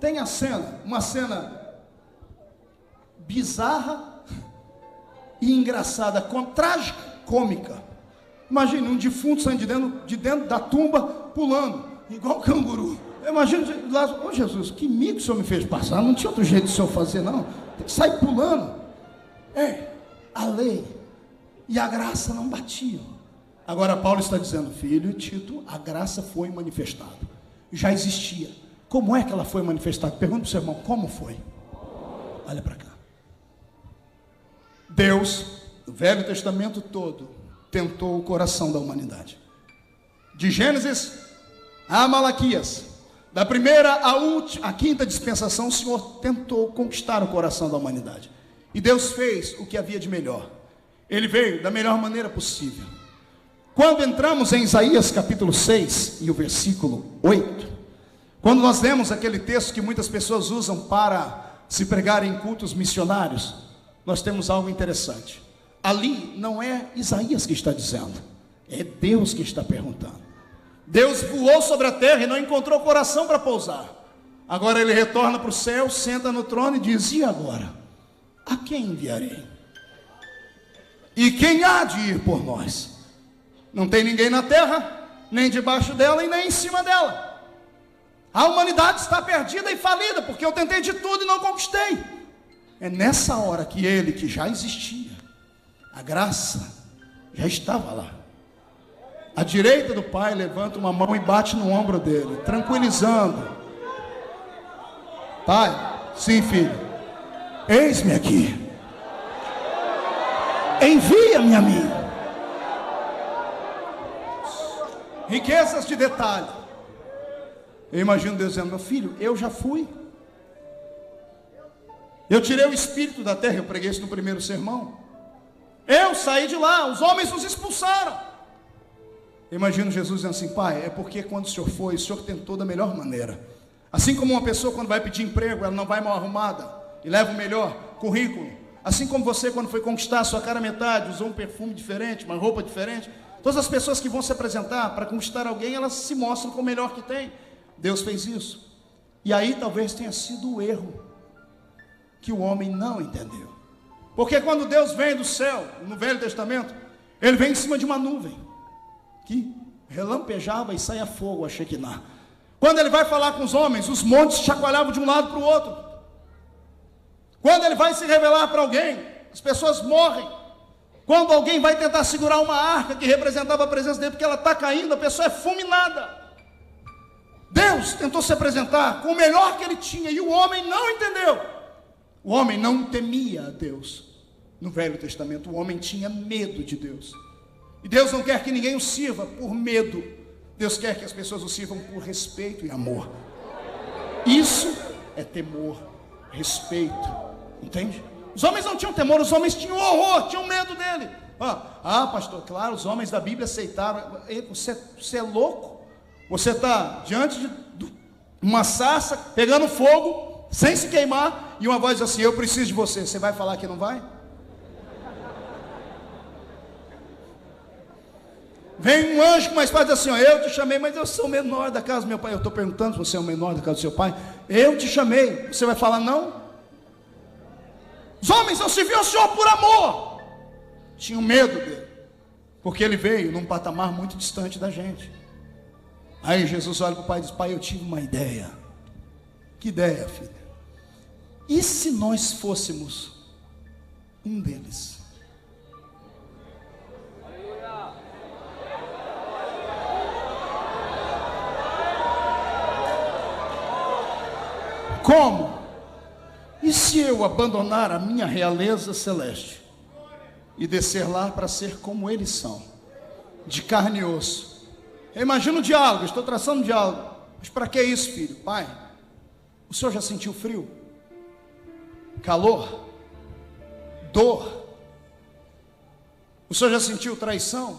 tem a cena, uma cena bizarra e engraçada, trágica, cômica. Imagine um defunto saindo de dentro da tumba, pulando, igual canguru. Imagina lá, ô Jesus, que mico o Senhor me fez passar? Não tinha outro jeito de o Senhor fazer, não. Tem que sair pulando. A lei e a graça não batiam. Agora Paulo está dizendo, filho e Tito, a graça foi manifestada. Já existia. Como é que ela foi manifestada? Pergunta para o seu irmão, como foi? Olha para cá. Deus, no Velho Testamento todo, tentou o coração da humanidade. De Gênesis a Malaquias, da primeira à quinta dispensação, o Senhor tentou conquistar o coração da humanidade. E Deus fez o que havia de melhor. Ele veio da melhor maneira possível. Quando entramos em Isaías capítulo 6 e o versículo 8, quando nós lemos aquele texto que muitas pessoas usam para se pregar em cultos missionários, nós temos algo interessante. Ali não é Isaías que está dizendo, é Deus que está perguntando. Deus voou sobre a terra e não encontrou coração para pousar. Agora ele retorna para o céu, senta no trono e diz, e agora? A quem enviarei? E quem há de ir por nós? Não tem ninguém na terra, nem debaixo dela e nem em cima dela. A humanidade está perdida e falida, porque eu tentei de tudo e não conquistei. É nessa hora que ele, que já existia, a graça já estava lá. A direita do Pai levanta uma mão e bate no ombro dele, tranquilizando. Pai, sim filho, eis-me aqui. Envia-me a mim. Riquezas de detalhe. Eu imagino Deus dizendo, meu filho, eu já fui. Eu tirei o espírito da terra, eu preguei isso no primeiro sermão. Eu saí de lá, os homens nos expulsaram. Eu imagino Jesus dizendo assim, pai, é porque quando o Senhor foi, o Senhor tentou da melhor maneira. Assim como uma pessoa quando vai pedir emprego, ela não vai mal arrumada e leva o melhor currículo. Assim como você quando foi conquistar a sua cara metade, usou um perfume diferente, uma roupa diferente. Todas as pessoas que vão se apresentar para conquistar alguém, elas se mostram com o melhor que tem. Deus fez isso. E aí talvez tenha sido o erro que o homem não entendeu. Porque quando Deus vem do céu, no Velho Testamento, ele vem em cima de uma nuvem que relampejava e saía fogo, a Shekinah. Quando ele vai falar com os homens, os montes chacoalhavam de um lado para o outro. Quando ele vai se revelar para alguém, as pessoas morrem. Quando alguém vai tentar segurar uma arca que representava a presença dele, porque ela está caindo, a pessoa é fulminada. Deus tentou se apresentar com o melhor que ele tinha, e o homem não entendeu. O homem não temia a Deus. No Velho Testamento, o homem tinha medo de Deus. E Deus não quer que ninguém o sirva por medo. Deus quer que as pessoas o sirvam por respeito e amor. Isso é temor, respeito. Entende? Os homens não tinham temor, os homens tinham horror, tinham medo dele. Pastor, claro, os homens da Bíblia aceitaram. Você é louco? Você está diante de uma sarça, pegando fogo, sem se queimar, e uma voz diz assim, eu preciso de você. Você vai falar que não vai? Vem um anjo com uma espada e diz assim, eu te chamei, mas eu sou o menor da casa do meu pai. Eu estou perguntando se você é o menor da casa do seu pai. Eu te chamei, você vai falar não? Os homens não serviam ao Senhor por amor. Tinham medo dele, porque ele veio num patamar muito distante da gente. Aí Jesus olha para o pai e diz, pai, eu tive uma ideia. Que ideia, filho? E se nós fôssemos um deles? Como? E se eu abandonar a minha realeza celeste e descer lá para ser como eles são, de carne e osso? Eu imagino o diálogo, estou traçando um diálogo. Mas para que isso, filho? Pai, o senhor já sentiu frio? Calor? Dor? O senhor já sentiu traição?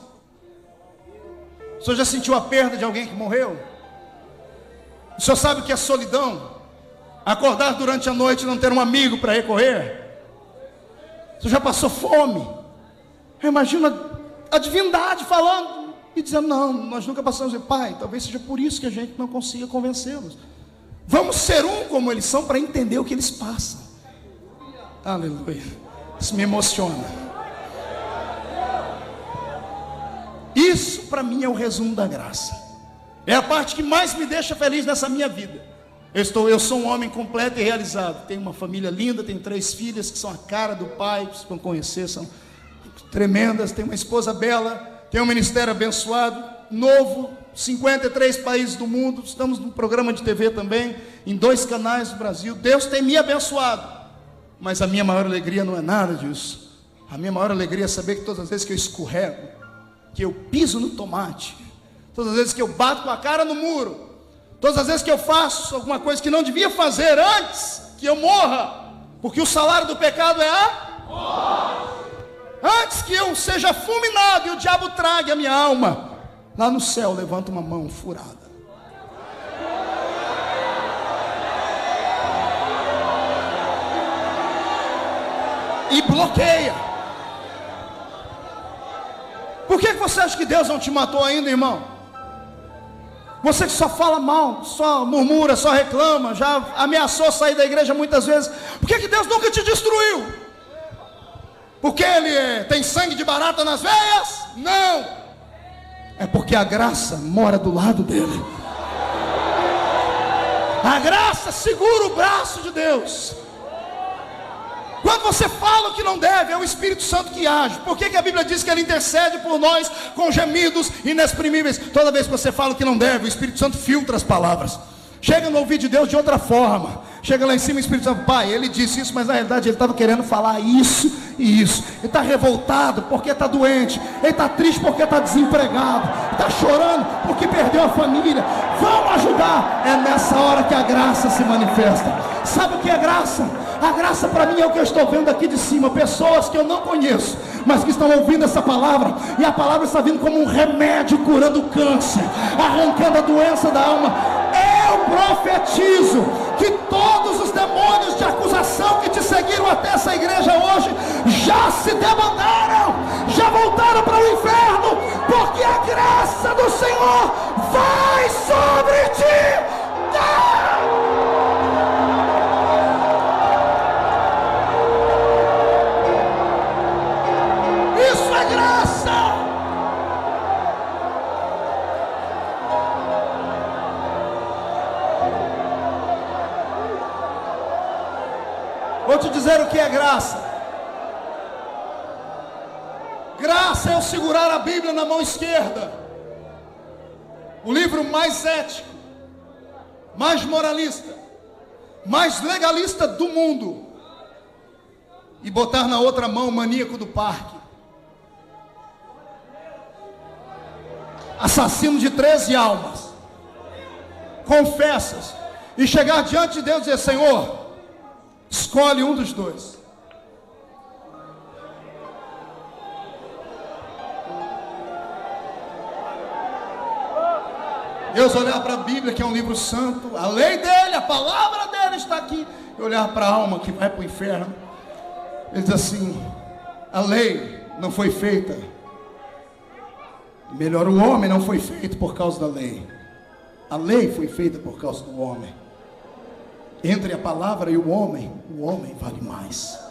O senhor já sentiu a perda de alguém que morreu? O senhor sabe o que é solidão? Acordar durante a noite e não ter um amigo para recorrer? Você já passou fome? Imagina a divindade falando e dizendo, não, nós nunca passamos. Pai, talvez seja por isso que a gente não consiga convencê-los. Vamos ser um como eles são para entender o que eles passam. Aleluia. Isso me emociona. Isso para mim é o resumo da graça. É a parte que mais me deixa feliz nessa minha vida. Eu sou um homem completo e realizado. Tenho uma família linda, tenho 3 filhas que são a cara do pai, vocês vão conhecer, são tremendas. Tenho uma esposa bela, tenho um ministério abençoado, novo, 53 países do mundo. Estamos num programa de TV também, em 2 canais do Brasil. Deus tem me abençoado, mas a minha maior alegria não é nada disso. A minha maior alegria é saber que todas as vezes que eu escorrego, que eu piso no tomate, todas as vezes que eu bato com a cara no muro, todas as vezes que eu faço alguma coisa que não devia fazer antes que eu morra, porque o salário do pecado é a morte. Antes que eu seja fulminado e o diabo trague a minha alma, lá no céu levanta uma mão furada e bloqueia. Por que você acha que Deus não te matou ainda, irmão? Você que só fala mal, só murmura, só reclama, já ameaçou sair da igreja muitas vezes. Por que Deus nunca te destruiu? Porque Ele tem sangue de barata nas veias? Não! É porque a graça mora do lado dele. A graça segura o braço de Deus. Quando você fala o que não deve, é o Espírito Santo que age. Por que a Bíblia diz que Ele intercede por nós com gemidos inexprimíveis? Toda vez que você fala o que não deve, o Espírito Santo filtra as palavras. Chega no ouvido de Deus de outra forma. Chega lá em cima, o Espírito Santo, Pai, Ele disse isso, mas na realidade Ele estava querendo falar isso e isso. Ele está revoltado porque está doente. Ele está triste porque está desempregado. Está chorando porque perdeu a família. Vamos ajudar. É nessa hora que a graça se manifesta. Sabe o que é graça? A graça para mim é o que eu estou vendo aqui de cima. Pessoas que eu não conheço, mas que estão ouvindo essa palavra. E a palavra está vindo como um remédio curando o câncer, arrancando a doença da alma. Eu profetizo que todos os demônios de acusação que te seguiram até essa igreja hoje já se debandaram, já voltaram para o inferno, porque a graça do Senhor vai sobre ti. Isso é graça. Vou te dizer o que é graça. Graça é eu segurar a Bíblia na mão esquerda, o livro mais ético, mais moralista, mais legalista do mundo, e botar na outra mão o maníaco do parque, assassino de 13 almas, confessas, e chegar diante de Deus e dizer: Senhor, escolhe um dos dois. Deus olhar para a Bíblia, que é um livro santo, a lei dele, a palavra dele está aqui, e olhar para a alma que vai para o inferno. Ele diz assim: a lei não foi feita, melhor, o homem não foi feito por causa da lei, a lei foi feita por causa do homem. Entre a palavra e o homem vale mais.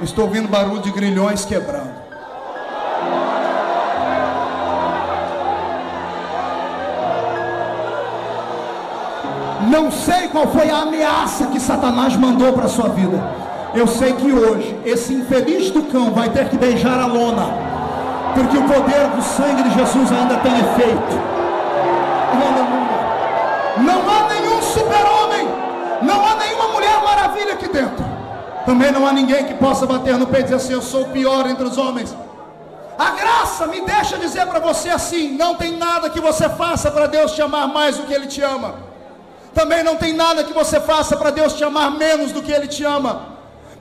Estou ouvindo barulho de grilhões quebrando. Não sei qual foi a ameaça que Satanás mandou para a sua vida. Eu sei que hoje esse infeliz do cão vai ter que beijar a lona, porque o poder do sangue de Jesus ainda tem efeito. Não há nenhum super-homem, não há nenhuma mulher maravilha aqui dentro. Também não há ninguém que possa bater no peito e dizer assim: eu sou o pior entre os homens. A graça me deixa dizer para você assim: não tem nada que você faça para Deus te amar mais do que Ele te ama. Também não tem nada que você faça para Deus te amar menos do que Ele te ama.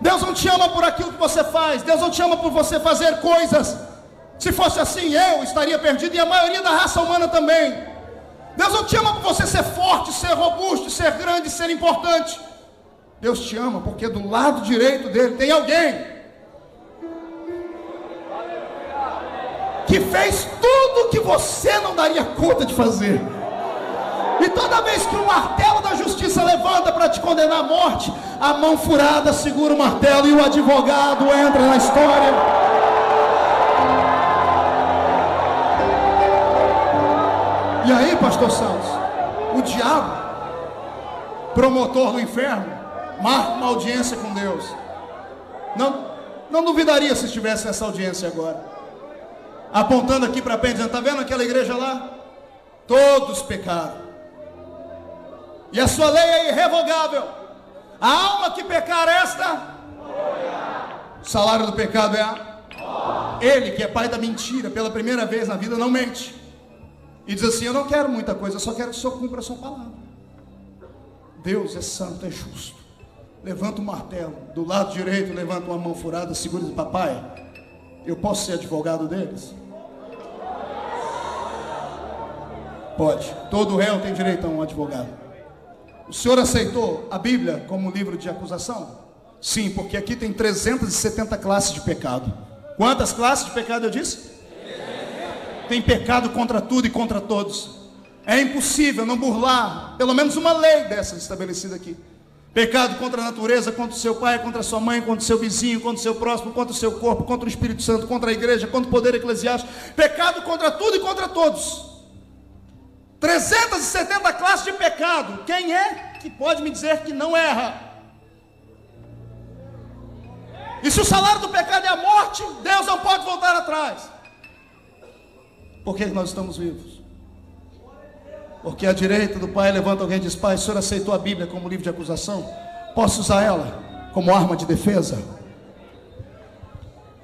Deus não te ama por aquilo que você faz. Deus não te ama por você fazer coisas. Se fosse assim, eu estaria perdido, e a maioria da raça humana também. Deus não te ama por você ser forte, ser robusto, ser grande, ser importante. Deus te ama porque do lado direito dele tem alguém que fez tudo que você não daria conta de fazer. E toda vez que o martelo da justiça levanta para te condenar à morte, a mão furada segura o martelo e o advogado entra na história. E aí, pastor Santos, o diabo, promotor do inferno, marca uma audiência com Deus. Não duvidaria se estivesse nessa audiência agora, apontando aqui para a pé, dizendo: está vendo aquela igreja lá? Todos pecaram, e a sua lei é irrevogável. A alma que pecar esta, o salário do pecado é a... Ele, que é pai da mentira, pela primeira vez na vida não mente, e diz assim: eu não quero muita coisa, eu só quero que o Senhor cumpra a sua palavra. Deus é santo, é justo. Levanta o martelo, do lado direito levanta uma mão furada, segura e diz: papai, eu posso ser advogado deles? Pode, todo réu tem direito a um advogado. O senhor aceitou a Bíblia como livro de acusação? Sim, porque aqui tem 370 classes de pecado. Quantas classes de pecado eu disse? Tem pecado contra tudo e contra todos. É impossível não burlar pelo menos uma lei dessa estabelecida aqui. Pecado contra a natureza, contra o seu pai, contra a sua mãe, contra o seu vizinho, contra o seu próximo, contra o seu corpo, contra o Espírito Santo, contra a igreja, contra o poder eclesiástico. Pecado contra tudo e contra todos. 370 classes de pecado. Quem é que pode me dizer que não erra? E se o salário do pecado é a morte, Deus não pode voltar atrás. Por que nós estamos vivos? Porque à direita do Pai levanta alguém e diz: pai, o senhor aceitou a Bíblia como livro de acusação? Posso usar ela como arma de defesa?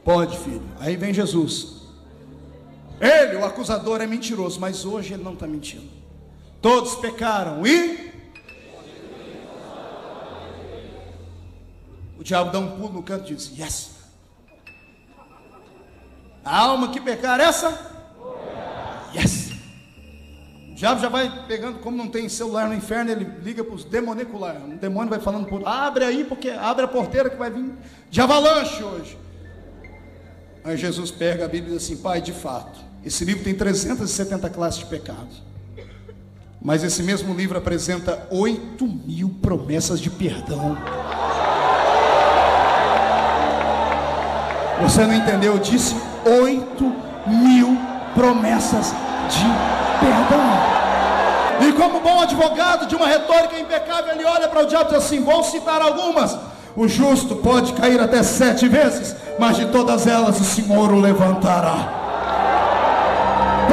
Pode, filho. Aí vem Jesus. Ele, o acusador, é mentiroso, mas hoje ele não está mentindo. Todos pecaram e... o diabo dá um pulo no canto e diz: yes. A alma que pecar essa? Yes. O diabo já vai pegando, como não tem celular no inferno, ele liga para os demoniculares. O demônio vai falando: abre aí, porque abre a porteira que vai vir de avalanche hoje. Aí Jesus pega a Bíblia e diz assim: pai, de fato, esse livro tem 370 classes de pecados, mas esse mesmo livro apresenta 8.000 promessas de perdão. Você não entendeu? Eu disse 8.000 promessas de perdão. E como bom advogado de uma retórica impecável, ele olha para o diabo e diz assim: vou citar algumas. O justo pode cair até 7 vezes, mas de todas elas o Senhor o levantará.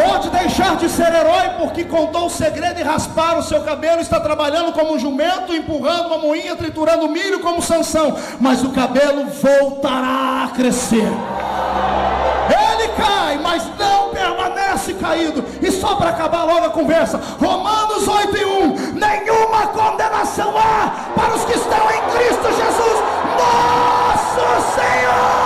Pode deixar de ser herói porque contou o segredo e raspar o seu cabelo, está trabalhando como um jumento, empurrando uma moinha, triturando milho como Sansão, mas o cabelo voltará a crescer. Ele cai, mas não permanece caído. E só para acabar logo a conversa, Romanos 8:1: nenhuma condenação há para os que estão em Cristo Jesus, nosso Senhor.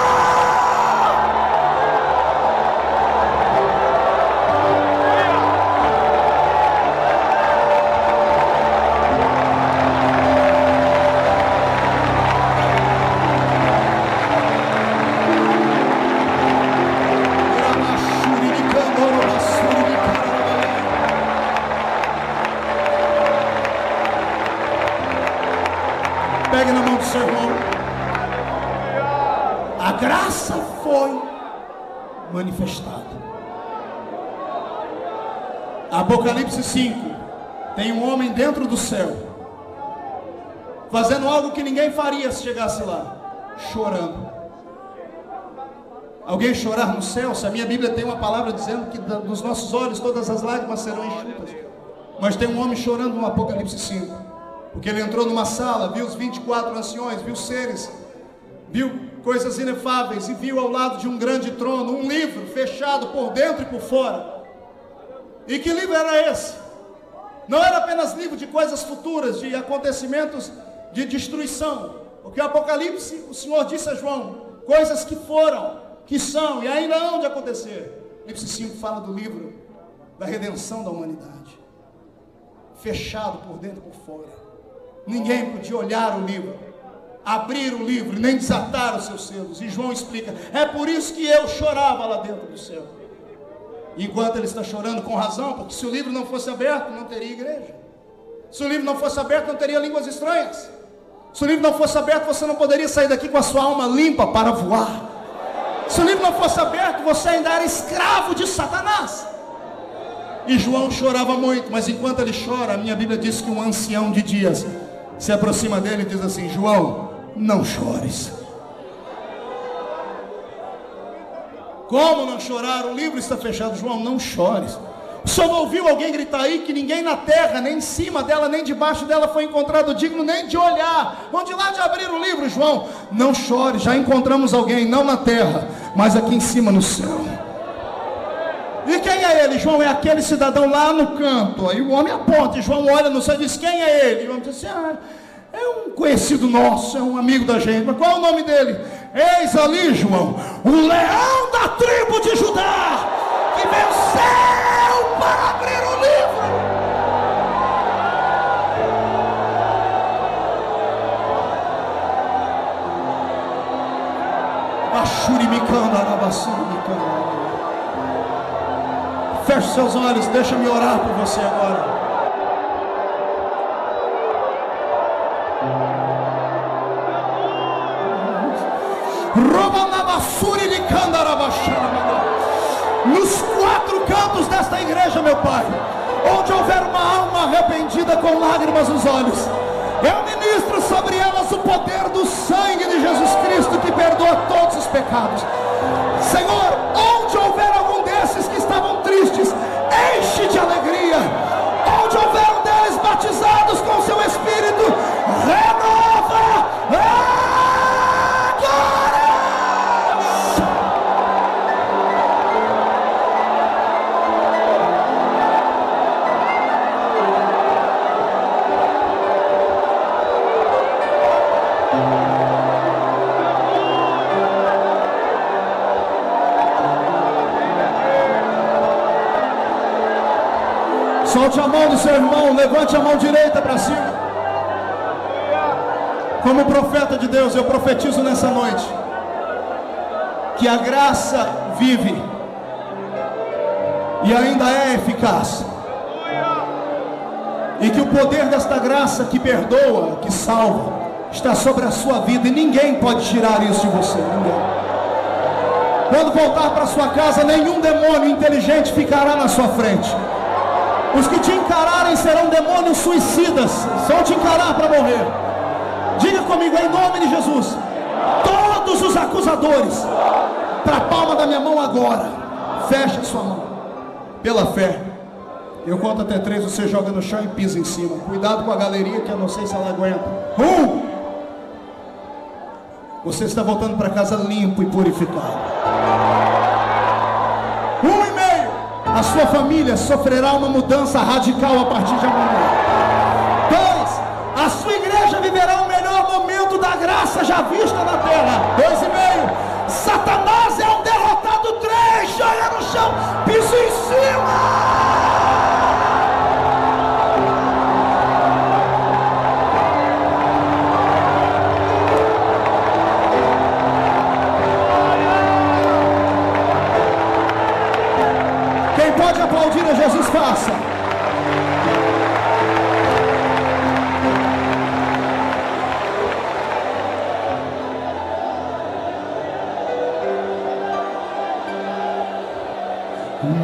Pegue na mão do seu irmão. A graça foi manifestada. Apocalipse 5. Tem um homem dentro do céu, fazendo algo que ninguém faria se chegasse lá, chorando. Alguém chorar no céu? Se a minha Bíblia tem uma palavra dizendo que dos nossos olhos todas as lágrimas serão enxutas. Mas tem um homem chorando no Apocalipse 5. Porque ele entrou numa sala, viu os 24 anciões, viu seres, viu coisas inefáveis, e viu ao lado de um grande trono um livro fechado por dentro e por fora. E que livro era esse? Não era apenas livro de coisas futuras, de acontecimentos de destruição. Porque o Apocalipse, o Senhor disse a João, coisas que foram, que são e ainda hão de acontecer. Apocalipse 5 fala do livro da redenção da humanidade, fechado por dentro e por fora. Ninguém podia olhar o livro, abrir o livro, nem desatar os seus selos. E João explica: é por isso que eu chorava lá dentro do céu. Enquanto ele está chorando, com razão, porque se o livro não fosse aberto, não teria igreja. Se o livro não fosse aberto, não teria línguas estranhas. Se o livro não fosse aberto, você não poderia sair daqui com a sua alma limpa para voar. Se o livro não fosse aberto, você ainda era escravo de Satanás. E João chorava muito, mas enquanto ele chora, a minha Bíblia diz que um ancião de dias se aproxima dele e diz assim: João, não chores. Como não chorar? O livro está fechado. João, não chores. O senhor não ouviu alguém gritar aí que ninguém na terra, nem em cima dela, nem debaixo dela foi encontrado digno nem de olhar? Vão de lá de abrir o livro. João, não chore, já encontramos alguém, não na terra, mas aqui em cima no céu. E quem é ele? João, é aquele cidadão lá no canto. Aí o homem aponta, e João olha no céu e diz: quem é ele? E o homem diz assim: é um conhecido nosso, é um amigo da gente. Mas qual é o nome dele? Eis ali, João, o leão da tribo de Judá, que venceu para abrir o livro. Feche seus olhos, deixa-me orar por você agora. Nos quatro cantos desta igreja, meu Pai, onde houver uma alma arrependida com lágrimas nos olhos, eu ministro sobre elas o poder do sangue de Jesus Cristo, que perdoa todos os pecados. Senhor, onde houver algum desses que estavam tristes, enche de alegria. Onde houver um deles batizados com seu Espírito, renova agora. Solte a mão do seu irmão, levante a mão direita para cima. Como profeta de Deus, eu profetizo nessa noite que a graça vive e ainda é eficaz, e que o poder desta graça que perdoa, que salva, está sobre a sua vida, e ninguém pode tirar isso de você. Ninguém. Quando voltar para sua casa, nenhum demônio inteligente ficará na sua frente. Os que te encararem serão demônios suicidas, vão te encarar para morrer. Diga comigo, em nome de Jesus, todos os acusadores, para a palma da minha mão agora. Feche a sua mão, pela fé. Eu conto até 3, você joga no chão e pisa em cima. Cuidado com a galeria, que eu não sei se ela aguenta. 1. Você está voltando para casa limpo e purificado. 1,5. A sua família sofrerá uma mudança radical a partir de amanhã. 2. A sua igreja viverá o melhor momento da graça já vista na terra. 2,5. Satanás é um derrotado. 3. Joga no chão, piso em cima. Pode aplaudir a Jesus, faça.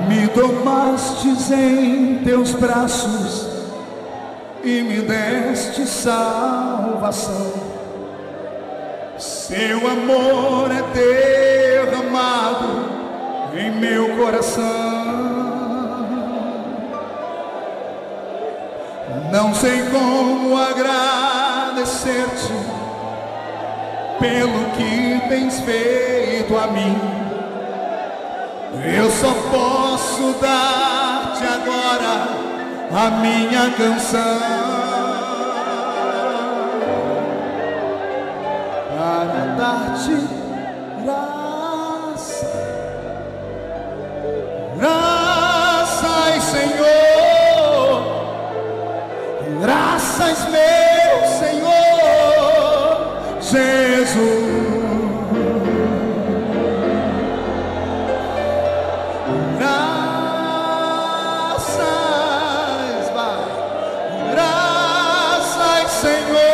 Me tomastes em teus braços e me deste salvação. Seu amor é derramado em meu coração. Não sei como agradecer-te pelo que tens feito a mim. Eu só posso dar-te agora a minha canção, para dar-te graça. Graças, Senhor. Graças, meu Senhor Jesus. Graças. Senhor.